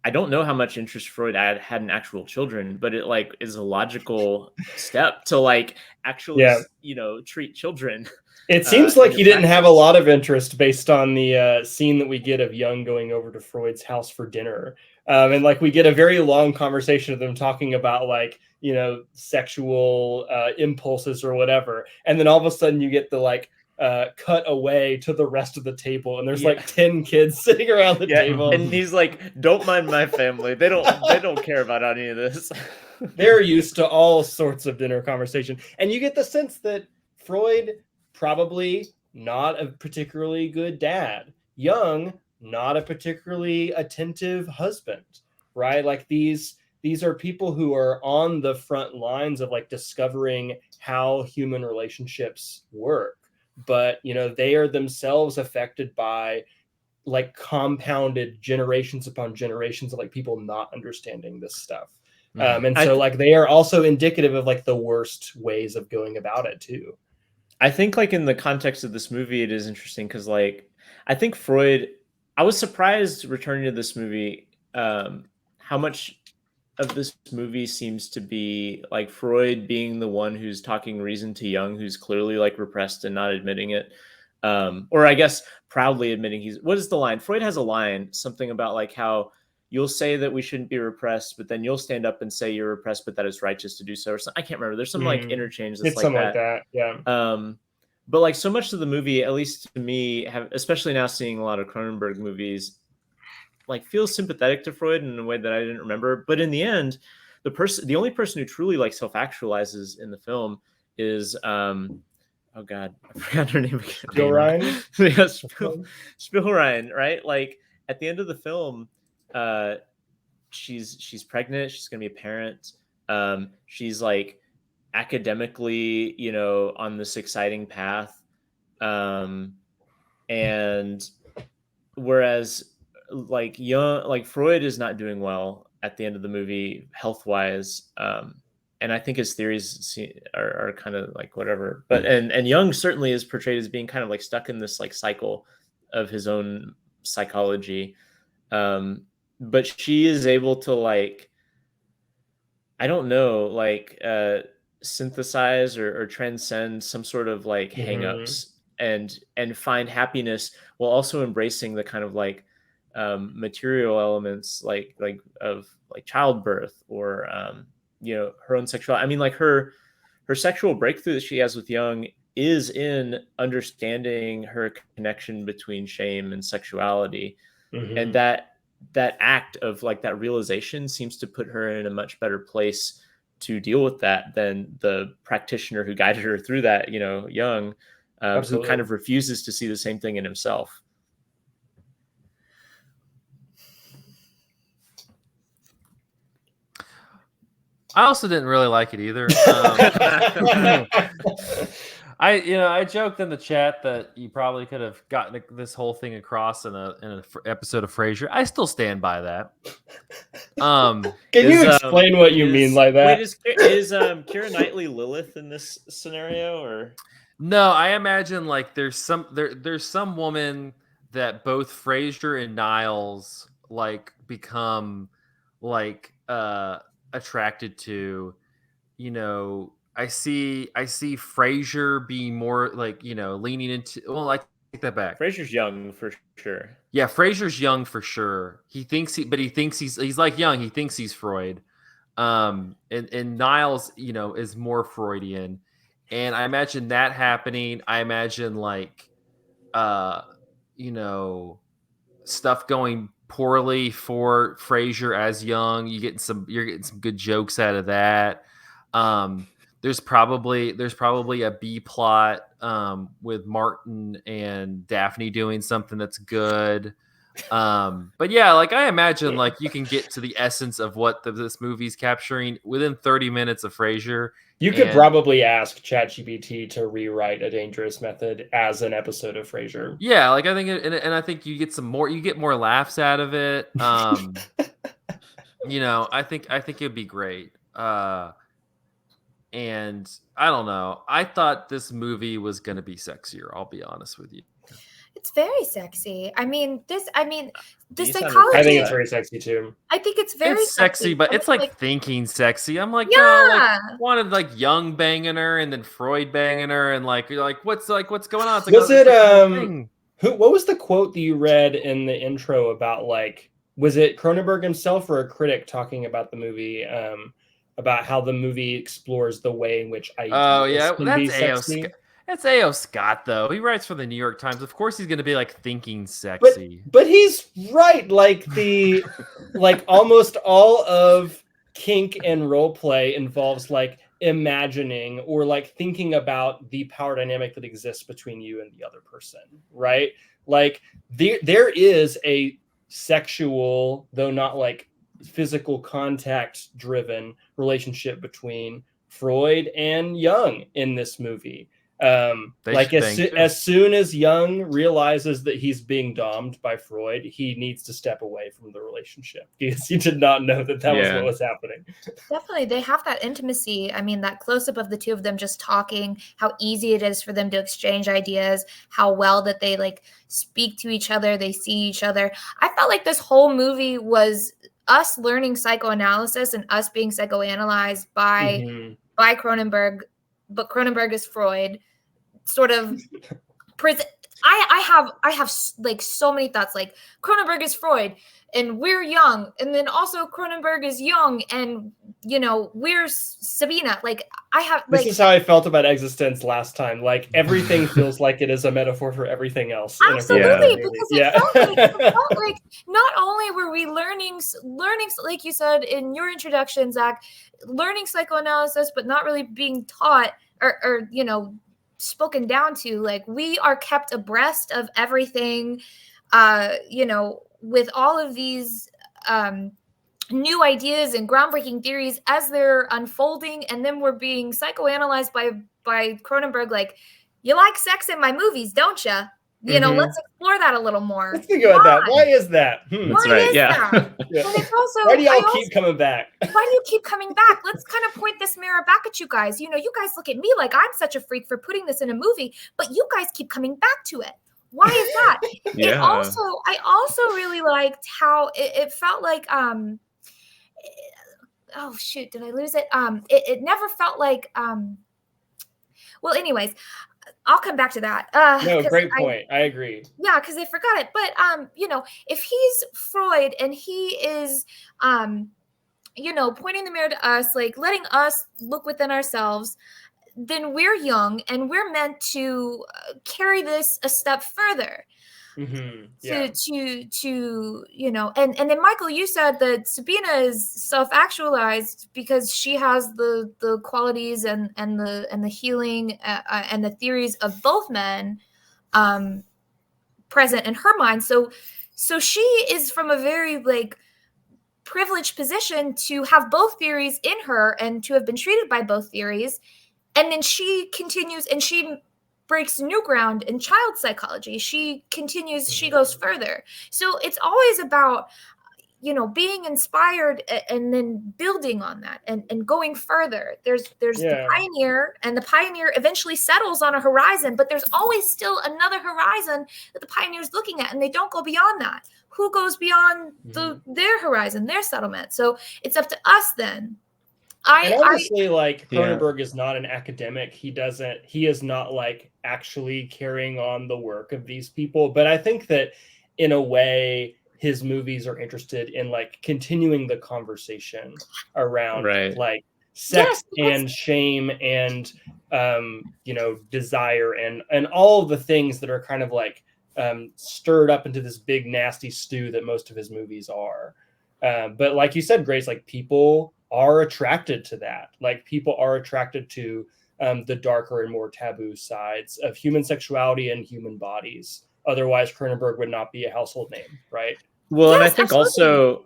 Speaker 2: I don't know how much interest Freud had in actual children, but it, like, is a logical step to, like, actually, treat children.
Speaker 1: It seems like he didn't have a lot of interest based on the scene that we get of Jung going over to Freud's house for dinner. And like we get a very long conversation of them talking about, like, sexual impulses or whatever. And then all of a sudden you get the, like, cut away to the rest of the table, and there's like 10 kids sitting around the table.
Speaker 2: And he's like, don't mind my family. They don't care about any of this.
Speaker 1: They're used to all sorts of dinner conversation. And you get the sense that Freud probably not a particularly good dad. Jung, not a particularly attentive husband, right? Like these are people who are on the front lines of, like, discovering how human relationships work. But, they are themselves affected by, like, compounded generations upon generations of, like, people not understanding this stuff. And so, like, they are also indicative of, like, the worst ways of going about it too.
Speaker 2: I think, like, in the context of this movie, it is interesting because, like, I think Freud, I was surprised returning to this movie, how much of this movie seems to be, like, Freud being the one who's talking reason to Jung, who's clearly, like, repressed and not admitting it. Or I guess proudly admitting what is the line? Freud has a line, something about, like, how you'll say that we shouldn't be repressed, but then you'll stand up and say you're repressed, but that it's righteous to do so. Or something. I can't remember. There's some like interchange that's
Speaker 1: like that. Yeah.
Speaker 2: But, like, so much of the movie, at least to me, especially now seeing a lot of Cronenberg movies, like, feels sympathetic to Freud in a way that I didn't remember. But in the end, the only person who truly, like, self-actualizes in the film is oh god, I forgot her name again.
Speaker 1: Spielrein?
Speaker 2: Yes, Spielrein, right? Like, at the end of the film, she's pregnant, she's gonna be a parent. She's, like, academically, on this exciting path. And whereas, like, Freud is not doing well at the end of the movie health-wise. And I think his theories are kind of, like, whatever. But and Jung certainly is portrayed as being kind of, like, stuck in this, like, cycle of his own psychology. But she is able to, like, I don't know, like, synthesize or transcend some sort of, like, hangups and find happiness while also embracing the kind of, like, material elements, like of, like, childbirth or her own sexuality. I mean, like, her sexual breakthrough that she has with Jung is in understanding her connection between shame and sexuality. And that act of, like, that realization seems to put her in a much better place to deal with that than the practitioner who guided her through that, Jung, who kind of refuses to see the same thing in himself.
Speaker 3: I also didn't really like it either. I joked in the chat that you probably could have gotten this whole thing across in an episode of Frasier. I still stand by that.
Speaker 1: Can you explain what you mean by that?
Speaker 2: Wait, is Keira Knightley Lilith in this scenario, or
Speaker 3: no? I imagine, like, there's some woman that both Frasier and Niles, like, become, like, attracted to. I see Frasier being more, like, leaning into. Well, I take that back.
Speaker 2: Frasier's young for sure.
Speaker 3: Yeah, Frasier's young for sure. He thinks he's like young. He thinks he's Freud. And Niles, is more Freudian. And I imagine that happening. I imagine, like, stuff going poorly for Frasier as young. You're getting some good jokes out of that. There's probably a B plot with Martin and Daphne doing something that's good. But yeah, like, I imagine, like, you can get to the essence of what this movie's capturing within 30 minutes of Frasier,
Speaker 1: You could
Speaker 3: And-
Speaker 1: probably ask ChatGPT to rewrite A Dangerous Method as an episode of Frasier.
Speaker 3: Yeah, like I think, and I think you get more laughs out of it. You know, I think it'd be great. And I don't know. I thought this movie was gonna be sexier. I'll be honest with you.
Speaker 4: It's very sexy. I mean, the
Speaker 2: You sounded
Speaker 4: psychology.
Speaker 1: I think it's very sexy too.
Speaker 4: I think it's very
Speaker 3: It's sexy, but
Speaker 4: And
Speaker 3: it's like thinking sexy. I'm like,
Speaker 4: Yeah.
Speaker 3: no, like wanted like Jung banging her and then Freud banging her, and like you're like, what's going on? It's like,
Speaker 1: Was
Speaker 3: it's
Speaker 1: it
Speaker 3: like a whole thing.
Speaker 1: what was the quote that you read in the intro about, like, was it Cronenberg himself or a critic talking about the movie, about how the movie explores the way in which ideas
Speaker 3: Oh yeah,
Speaker 1: can be
Speaker 3: that's A.O.
Speaker 1: sexy?
Speaker 3: Scott. That's A.O. Scott though. He writes for the New York Times. Of course, he's gonna be like thinking sexy.
Speaker 1: But he's right. Like like almost all of kink and role play involves like imagining or like thinking about the power dynamic that exists between you and the other person, right? Like there is a sexual, though not like physical contact driven relationship between Freud and Jung in this movie. Like as soon as Jung realizes that he's being domed by Freud, he needs to step away from the relationship because he did not know that was what was happening.
Speaker 4: Definitely, they have that intimacy. I mean, that close up of the two of them just talking, how easy it is for them to exchange ideas, how well that they like speak to each other, they see each other. I felt like this whole movie was us learning psychoanalysis and us being psychoanalyzed by Cronenberg, but Cronenberg is Freud. Sort of I have like so many thoughts, like Cronenberg is Freud and we're Jung, and then also Cronenberg is Jung, and you know, we're Sabina. Like I have
Speaker 1: this is how I felt about Existence last time. Like everything feels like it is a metaphor for everything else.
Speaker 4: Absolutely, because it felt like not only were we learning like you said in your introduction, Zach, learning psychoanalysis, but not really being taught or you know, spoken down to. Like we are kept abreast of everything, you know, with all of these new ideas and groundbreaking theories as they're unfolding, and then we're being psychoanalyzed by Cronenberg. Like, you like sex in my movies, don't you? You know, let's explore that a little more.
Speaker 1: Let's think about that. Why is that?
Speaker 2: That's right. Yeah.
Speaker 4: And it's also,
Speaker 1: why do y'all keep coming back?
Speaker 4: Why do you keep coming back? Let's kind of point this mirror back at you guys. You know, you guys look at me like I'm such a freak for putting this in a movie, but you guys keep coming back to it. Why is that?
Speaker 2: Yeah.
Speaker 4: I also really liked how it felt like oh shoot, did I lose it? It never felt like well, anyways, I'll come back to that.
Speaker 1: No, great point. I agree.
Speaker 4: Yeah, because I forgot it. But you know, if he's Freud and he is you know, pointing the mirror to us, like letting us look within ourselves, then we're Jung and we're meant to carry this a step further. To you know, and then Michael, you said that Sabina is self-actualized because she has the qualities and the healing and the theories of both men present in her mind. So she is from a very like privileged position to have both theories in her and to have been treated by both theories. And then she continues and she breaks new ground in child psychology. She continues, she goes further. So it's always about, you know, being inspired and then building on that and going further. There's the pioneer, and the pioneer eventually settles on a horizon, but there's always still another horizon that the pioneer's looking at, and they don't go beyond that. Who goes beyond their horizon, their settlement? So it's up to us then.
Speaker 1: And obviously, like Cronenberg is not an academic. He is not like actually carrying on the work of these people. But I think that in a way, his movies are interested in like continuing the conversation around like sex and shame and you know, desire and all of the things that are kind of like stirred up into this big nasty stew that most of his movies are. But like you said, Grace, like people are attracted to that. Like people are attracted to the darker and more taboo sides of human sexuality and human bodies. Otherwise, Cronenberg would not be a household name, right?
Speaker 2: Well, and I think also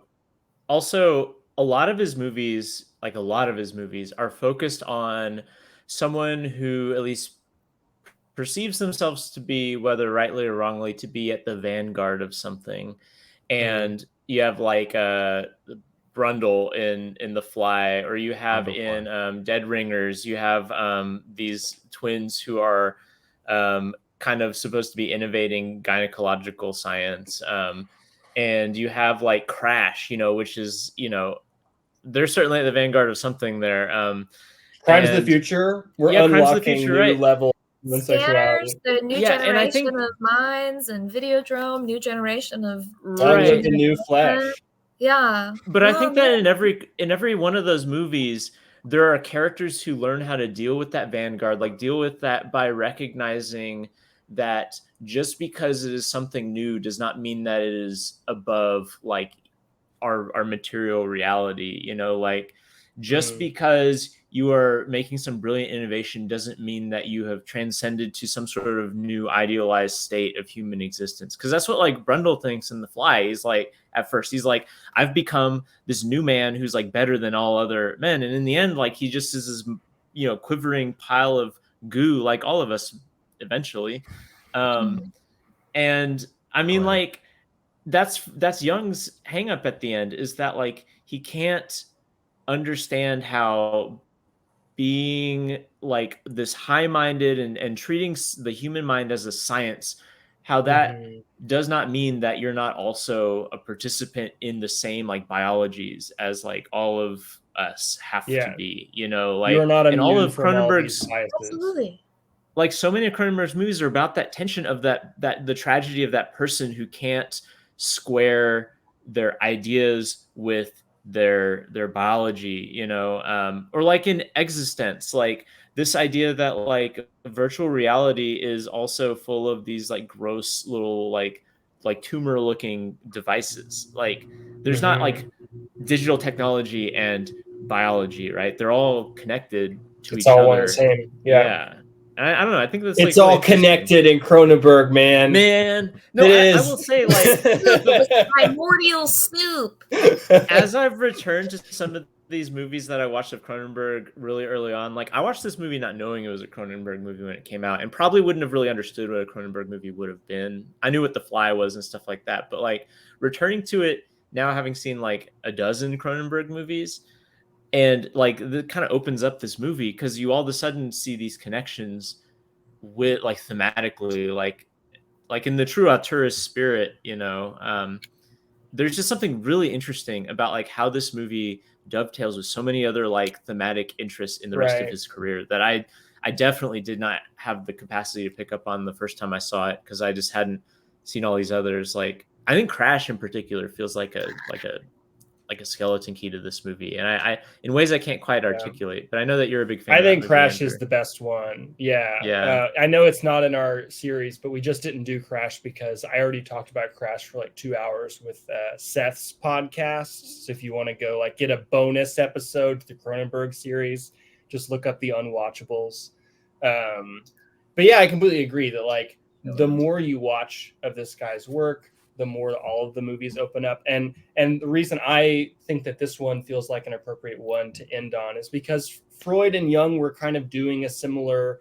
Speaker 2: a lot of his movies like a lot of his movies, are focused on someone who at least perceives themselves to be, whether rightly or wrongly, to be at the vanguard of something. And you have like Brundle in The Fly, or you have in Dead Ringers, you have these twins who are kind of supposed to be innovating gynecological science. And you have like Crash, which is, they're certainly at the vanguard of something there.
Speaker 1: Crimes of the Future, we're
Speaker 2: Crimes of the
Speaker 1: unlocking
Speaker 2: Future,
Speaker 1: new
Speaker 2: right?
Speaker 1: level of
Speaker 4: Scanners,
Speaker 1: sexuality.
Speaker 4: the new
Speaker 2: Yeah, and I
Speaker 4: generation
Speaker 2: think-
Speaker 4: of minds, and Videodrome, new generation of
Speaker 2: Right.
Speaker 1: The new Flesh.
Speaker 4: Yeah.
Speaker 2: But I think that
Speaker 4: man.
Speaker 2: in every one of those movies, there are characters who learn how to deal with that vanguard, like deal with that by recognizing that just because it is something new does not mean that it is above like our material reality. Like just because you are making some brilliant innovation doesn't mean that you have transcended to some sort of new idealized state of human existence. Because that's what like Brundle thinks in The Fly. He's like, at first, he's like, I've become this new man who's like better than all other men. And in the end, like he just is this, quivering pile of goo, like all of us eventually. And I mean, like, that's Young's hang up at the end, is that like he can't understand how being like this high-minded and treating the human mind as a science, how that does not mean that you're not also a participant in the same like biologies as like all of us have to be, like
Speaker 1: you're not
Speaker 2: in all
Speaker 1: immune
Speaker 2: of
Speaker 1: from all
Speaker 2: Cronenberg's
Speaker 1: these biases.
Speaker 4: Absolutely.
Speaker 2: Like so many of Cronenberg's movies are about that tension of that the tragedy of that person who can't square their ideas with their biology, or like in Existence, like this idea that like virtual reality is also full of these like gross little like tumor looking devices. Like there's not like digital technology and biology, right? They're all connected to
Speaker 1: It's
Speaker 2: each
Speaker 1: all
Speaker 2: other.
Speaker 1: one and the same. Yeah.
Speaker 2: And I don't know. I think that's
Speaker 1: it's
Speaker 2: like
Speaker 1: all connected in Cronenberg, man.
Speaker 2: No,
Speaker 1: it
Speaker 2: I
Speaker 1: is.
Speaker 2: will say, like,
Speaker 4: primordial Snoop.
Speaker 2: As I've returned to some of these movies that I watched of Cronenberg really early on, like I watched this movie not knowing it was a Cronenberg movie when it came out, and probably wouldn't have really understood what a Cronenberg movie would have been. I knew what The Fly was and stuff like that, but like returning to it now, having seen like a dozen Cronenberg movies, and like that kind of opens up this movie because you all of a sudden see these connections with like thematically, like in the true auteurist spirit, there's just something really interesting about like how this movie dovetails with so many other like thematic interests in the rest of his career that I definitely did not have the capacity to pick up on the first time I saw it, because I just hadn't seen all these others. Like I think Crash in particular feels like a skeleton key to this movie, and I in ways I can't quite articulate, but I know that you're a big fan.
Speaker 1: I
Speaker 2: of that
Speaker 1: think
Speaker 2: movie,
Speaker 1: Crash
Speaker 2: Andrew.
Speaker 1: is the best one.
Speaker 2: Yeah.
Speaker 1: I know it's not in our series, but we just didn't do Crash because I already talked about Crash for like 2 hours with Seth's podcast. So if you want to go like get a bonus episode to the Cronenberg series, just look up the Unwatchables. But yeah, I completely agree that like the more you watch of this guy's work, the more all of the movies open up. And the reason I think that this one feels like an appropriate one to end on is because Freud and Jung were kind of doing a similar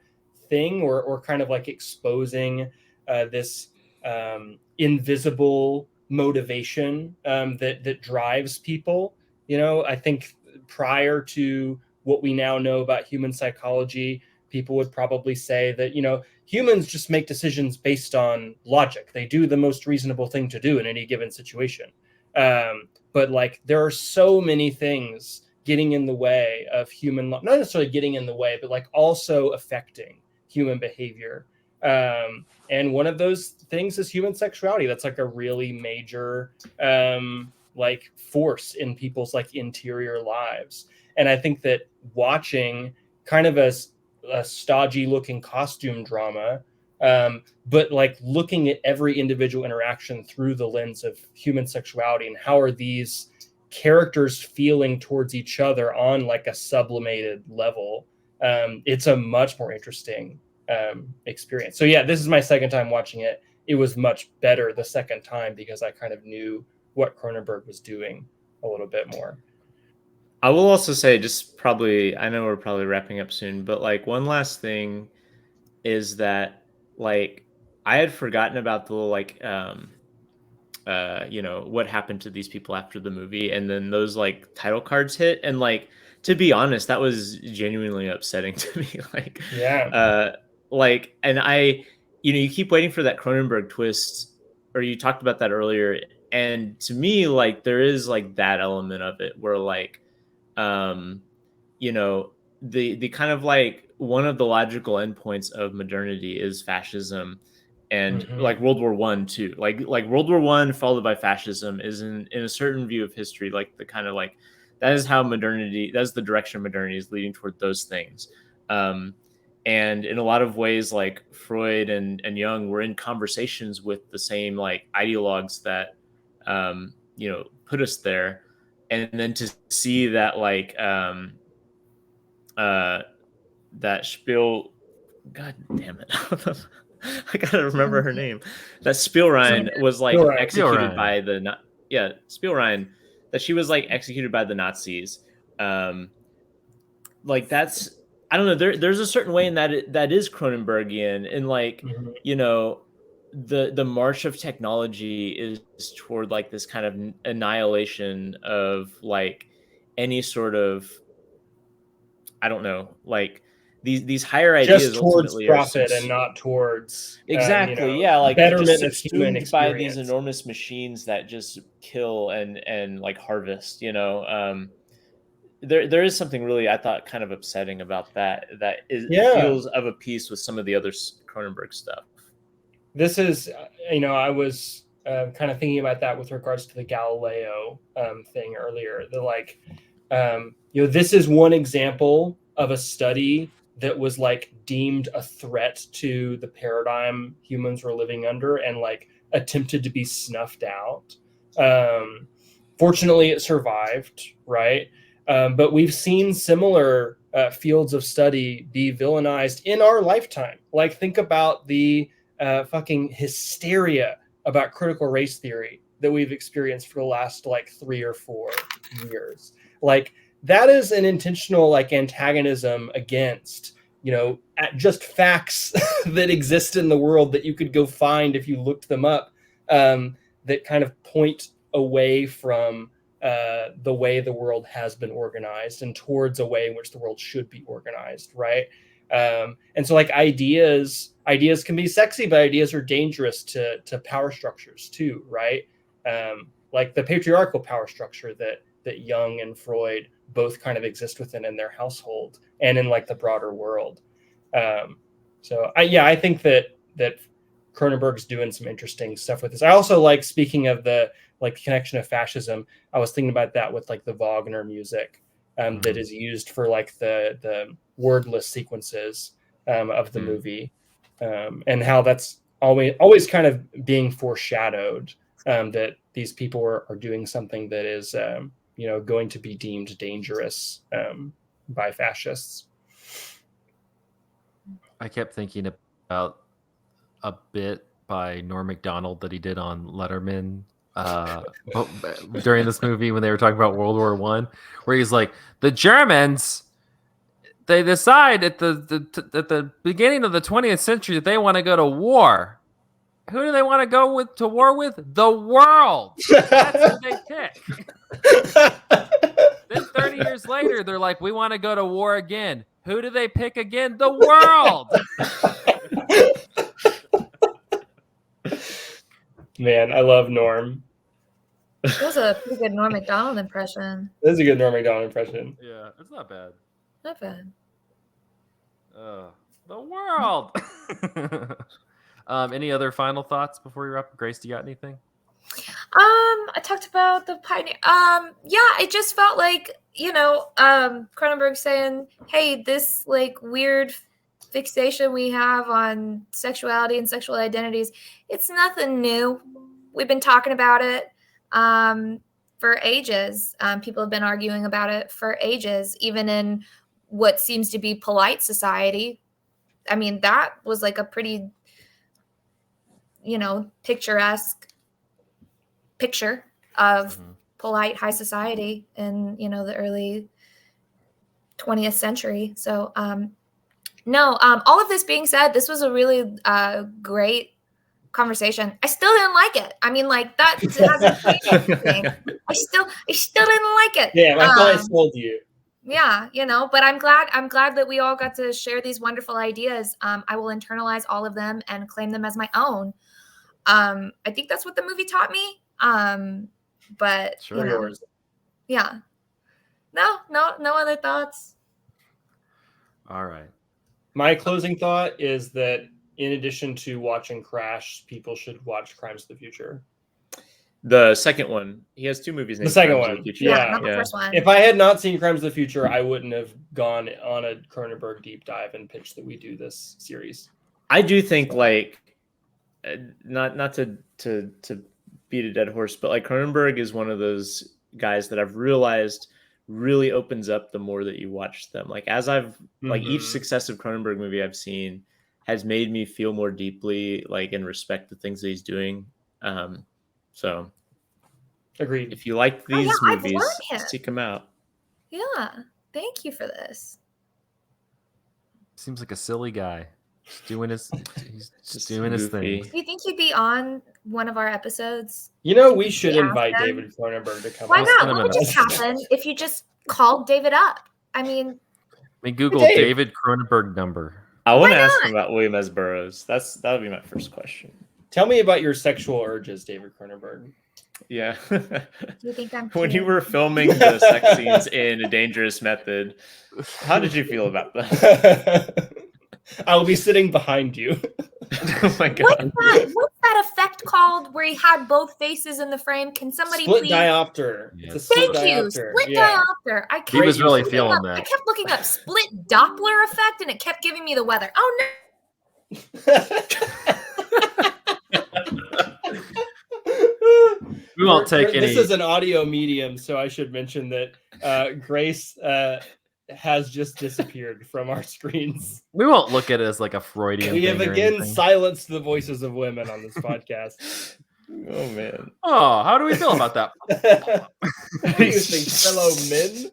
Speaker 1: thing, or kind of like exposing this invisible motivation that drives people. I think prior to what we now know about human psychology, people would probably say that, humans just make decisions based on logic. They do the most reasonable thing to do in any given situation. But like there are so many things getting in the way of not necessarily getting in the way, but like also affecting human behavior. And one of those things is human sexuality. That's like a really major like force in people's like interior lives. And I think that watching kind of a stodgy looking costume drama, but like looking at every individual interaction through the lens of human sexuality and how are these characters feeling towards each other on like a sublimated level, it's a much more interesting experience. So yeah, this is my second time watching it. It was much better the second time because I kind of knew what Cronenberg was doing a little bit more.
Speaker 2: I will also say, just probably, I know we're probably wrapping up soon, but like one last thing is that like I had forgotten about the like you know, what happened to these people after the movie, and then those like title cards hit, and like, to be honest, that was genuinely upsetting to me.
Speaker 1: Yeah.
Speaker 2: Like, and I, you know, you keep waiting for that Cronenberg twist, or you talked about that earlier, and to me, like, there is like that element of it where like, um you know, the kind of like one of the logical endpoints of modernity is fascism, and like
Speaker 1: Mhm.
Speaker 2: World War I too, like World War I followed by fascism is in a certain view of history like the kind of like, that is how modernity, that's the direction modernity is leading toward those things. um and in a lot of ways, like Freud and Jung were in conversations with the same like ideologues that you know, put us there. And then to see that like uh that Spiel, god damn it, I gotta remember her name, that Spielrein was like
Speaker 1: You're right.
Speaker 2: executed
Speaker 3: Spielrein.
Speaker 2: by the yeah, Spielrein, that she was like executed by the Nazis. um like that's, I don't know, there's a certain way in that that is Cronenbergian, and like,
Speaker 1: Mhm.
Speaker 2: you know, the march of technology is toward like this kind of annihilation of like any sort of, I don't know, like these higher
Speaker 1: Just
Speaker 2: ideas
Speaker 1: towards
Speaker 2: ultimately are
Speaker 1: profit and not towards,
Speaker 2: exactly, yeah, like just
Speaker 1: betterment of human
Speaker 2: subsumed by these
Speaker 1: experience.
Speaker 2: enormous machines that just kill and like harvest, you know. There is something really, I thought, kind of upsetting about that, that is
Speaker 1: Yeah.
Speaker 2: feels of a piece with some of the other Cronenberg stuff.
Speaker 1: This is, I was kind of thinking about that with regards to the Galileo thing earlier. The like, this is one example of a study that was like deemed a threat to the paradigm humans were living under and like attempted to be snuffed out. Um, Fortunately, it survived, right? But we've seen similar fields of study be villainized in our lifetime. Like, think about the fucking hysteria about critical race theory that we've experienced for the last like 3 or 4 years. Like, that is an intentional like antagonism against, at just facts that exist in the world that you could go find if you looked them up, that kind of point away from the way the world has been organized and towards a way in which the world should be organized, right? And so like ideas can be sexy, but ideas are dangerous to power structures too, right? Like the patriarchal power structure that Jung and Freud both kind of exist within in their household and in like the broader world. So I think that Cronenberg's doing some interesting stuff with this. I also like, speaking of the like connection of fascism, I was thinking about that with like the Wagner music that is used for like the wordless sequences of the movie, and how that's always kind of being foreshadowed, that these people are doing something that is going to be deemed dangerous by fascists.
Speaker 3: I kept thinking about a bit by Norm Macdonald that he did on Letterman during this movie when they were talking about World War I, where he's like, the Germans, they decide at the beginning of the 20th century that they want to go to war. Who do they want to go to war with? The world. That's who they pick. Then 30 years later, they're like, we want to go to war again. Who do they pick again? The world.
Speaker 1: Man, I love Norm.
Speaker 4: That was a pretty good Norm Macdonald impression.
Speaker 1: That is a good Norm Macdonald impression.
Speaker 3: Yeah, it's not bad.
Speaker 4: Not bad.
Speaker 3: The world. Any other final thoughts before we wrap up? Grace, do you got anything?
Speaker 4: I talked about the pioneer. Yeah, it just felt like, Cronenberg saying, hey, this like weird fixation we have on sexuality and sexual identities, it's nothing new. We've been talking about it for ages. People have been arguing about it for ages, even in what seems to be polite society. I mean, that was like a pretty, picturesque picture of polite high society in the early 20th century. So no, all of this being said, this was a really great conversation. I still didn't like it. I mean, like, that hasn't changed anything. I still didn't like it.
Speaker 1: Yeah, I thought I told you.
Speaker 4: Yeah, but I'm glad that we all got to share these wonderful ideas. I will internalize all of them and claim them as my own. I think that's what the movie taught me. But
Speaker 3: Sure.
Speaker 1: Yours.
Speaker 4: yeah. No other thoughts.
Speaker 3: All right.
Speaker 1: My closing thought is that in addition to watching Crash, people should watch Crimes of the Future.
Speaker 2: The second one. He has two movies named
Speaker 1: The second
Speaker 2: Crimes of
Speaker 1: one.
Speaker 2: the Future.
Speaker 1: Yeah.
Speaker 4: Not the first one.
Speaker 1: If I had not seen Crimes of the Future, I wouldn't have gone on a Cronenberg deep dive and pitched that we do this series.
Speaker 2: I do think, like, not to beat a dead horse, but like Cronenberg is one of those guys that I've realized really opens up the more that you watch them. Like, as I've like each successive Cronenberg movie I've seen has made me feel more deeply like and respect the things that he's doing. So
Speaker 1: Agreed.
Speaker 2: if you like these movies, seek them out.
Speaker 4: Yeah. Thank you for this.
Speaker 3: Seems like a silly guy. He's
Speaker 2: Just
Speaker 3: doing his thing.
Speaker 4: Do you think he'd be on one of our episodes?
Speaker 1: We should invite David Cronenberg to come.
Speaker 4: Why
Speaker 1: on.
Speaker 4: not? What would just happen if you just called David up? I mean,
Speaker 3: Google David Cronenberg number.
Speaker 2: I want to ask him about William S. Burroughs. That would be my first question.
Speaker 1: Tell me about your sexual urges, David Cronenberg.
Speaker 2: Yeah.
Speaker 4: Do you think I'm
Speaker 2: when
Speaker 4: cute?
Speaker 2: you were filming the sex scenes in A Dangerous Method, how did you feel about that?
Speaker 1: I will be sitting behind you.
Speaker 2: Oh my god!
Speaker 4: What's that effect called where he had both faces in the frame? Can somebody
Speaker 1: split
Speaker 4: please?
Speaker 1: diopter.
Speaker 3: Yes.
Speaker 1: It's a split
Speaker 4: Thank you.
Speaker 1: diopter.
Speaker 4: Split diopter. I kept
Speaker 3: He was really
Speaker 4: looking
Speaker 3: feeling
Speaker 4: up,
Speaker 3: that.
Speaker 4: I kept looking up split Doppler effect, and it kept giving me the weather. Oh no!
Speaker 3: We won't take any.
Speaker 1: This is an audio medium, so I should mention that Grace has just disappeared from our screens.
Speaker 3: We won't look at it as like a Freudian.
Speaker 1: We have
Speaker 3: thing or
Speaker 1: again
Speaker 3: anything.
Speaker 1: silenced the voices of women on this podcast.
Speaker 2: Oh man!
Speaker 3: Oh, how do we feel about that?
Speaker 1: What do you think, fellow men?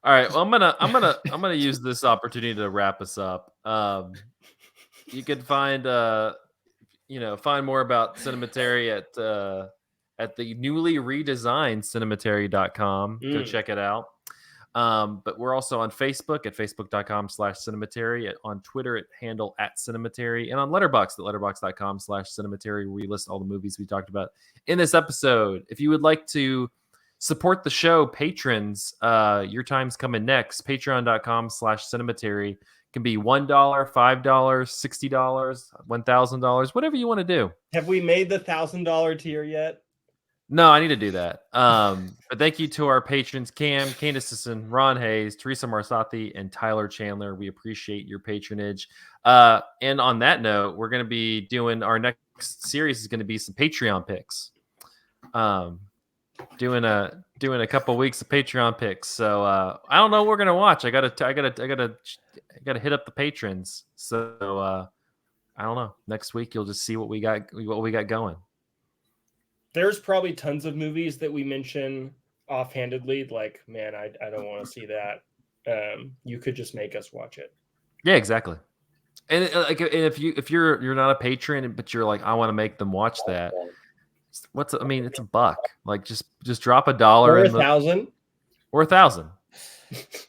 Speaker 3: All right. Well, I'm gonna use this opportunity to wrap us up. You can find find more about Cinematary at the newly redesigned cinematary.com. Go check it out. But we're also on Facebook at facebook.com/cinematary, on Twitter at handle @cinematary, and on Letterboxd at letterboxd.com/cinematary, where we list all the movies we talked about in this episode. If you would like to support the show, patrons, your time's coming next. Patreon.com/cinematary can be $1, $5, $60, $1,000, whatever you want to do.
Speaker 1: Have we made the $1,000 tier yet?
Speaker 3: No, I need to do that. But thank you to our patrons, Cam, Candace Sisson, Ron Hayes, Teresa Marsati, and Tyler Chandler. We appreciate your patronage. And on that note, we're going to be doing our next series is going to be some Patreon picks. Doing a couple weeks of Patreon picks. So I don't know what we're gonna watch. I gotta hit up the patrons. So I don't know. Next week you'll just see what we got going.
Speaker 1: There's probably tons of movies that we mention offhandedly. Like, man, I don't want to see that. You could just make us watch it.
Speaker 3: Yeah, exactly. And if you're not a patron, but you're like, I want to make them watch that. It's $1. Like just drop $1
Speaker 1: or $1,000
Speaker 3: or $1,000.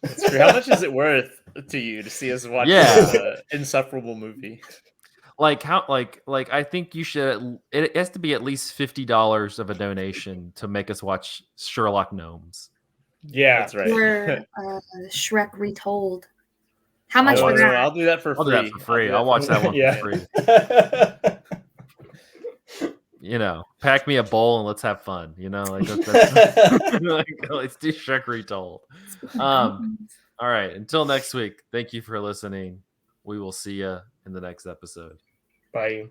Speaker 2: That's true. How much is it worth to you to see us watch an insufferable movie?
Speaker 3: I think you should. It has to be at least $50 of a donation to make us watch Sherlock Gnomes.
Speaker 1: Yeah,
Speaker 2: that's right.
Speaker 4: Or Shrek Retold. How much for that?
Speaker 2: I'll do that for free.
Speaker 3: I'll watch that one for free. Pack me a bowl and let's have fun. Let's do Shrek Retold. All right. Until next week, thank you for listening. We will see you in the next episode.
Speaker 1: Bye.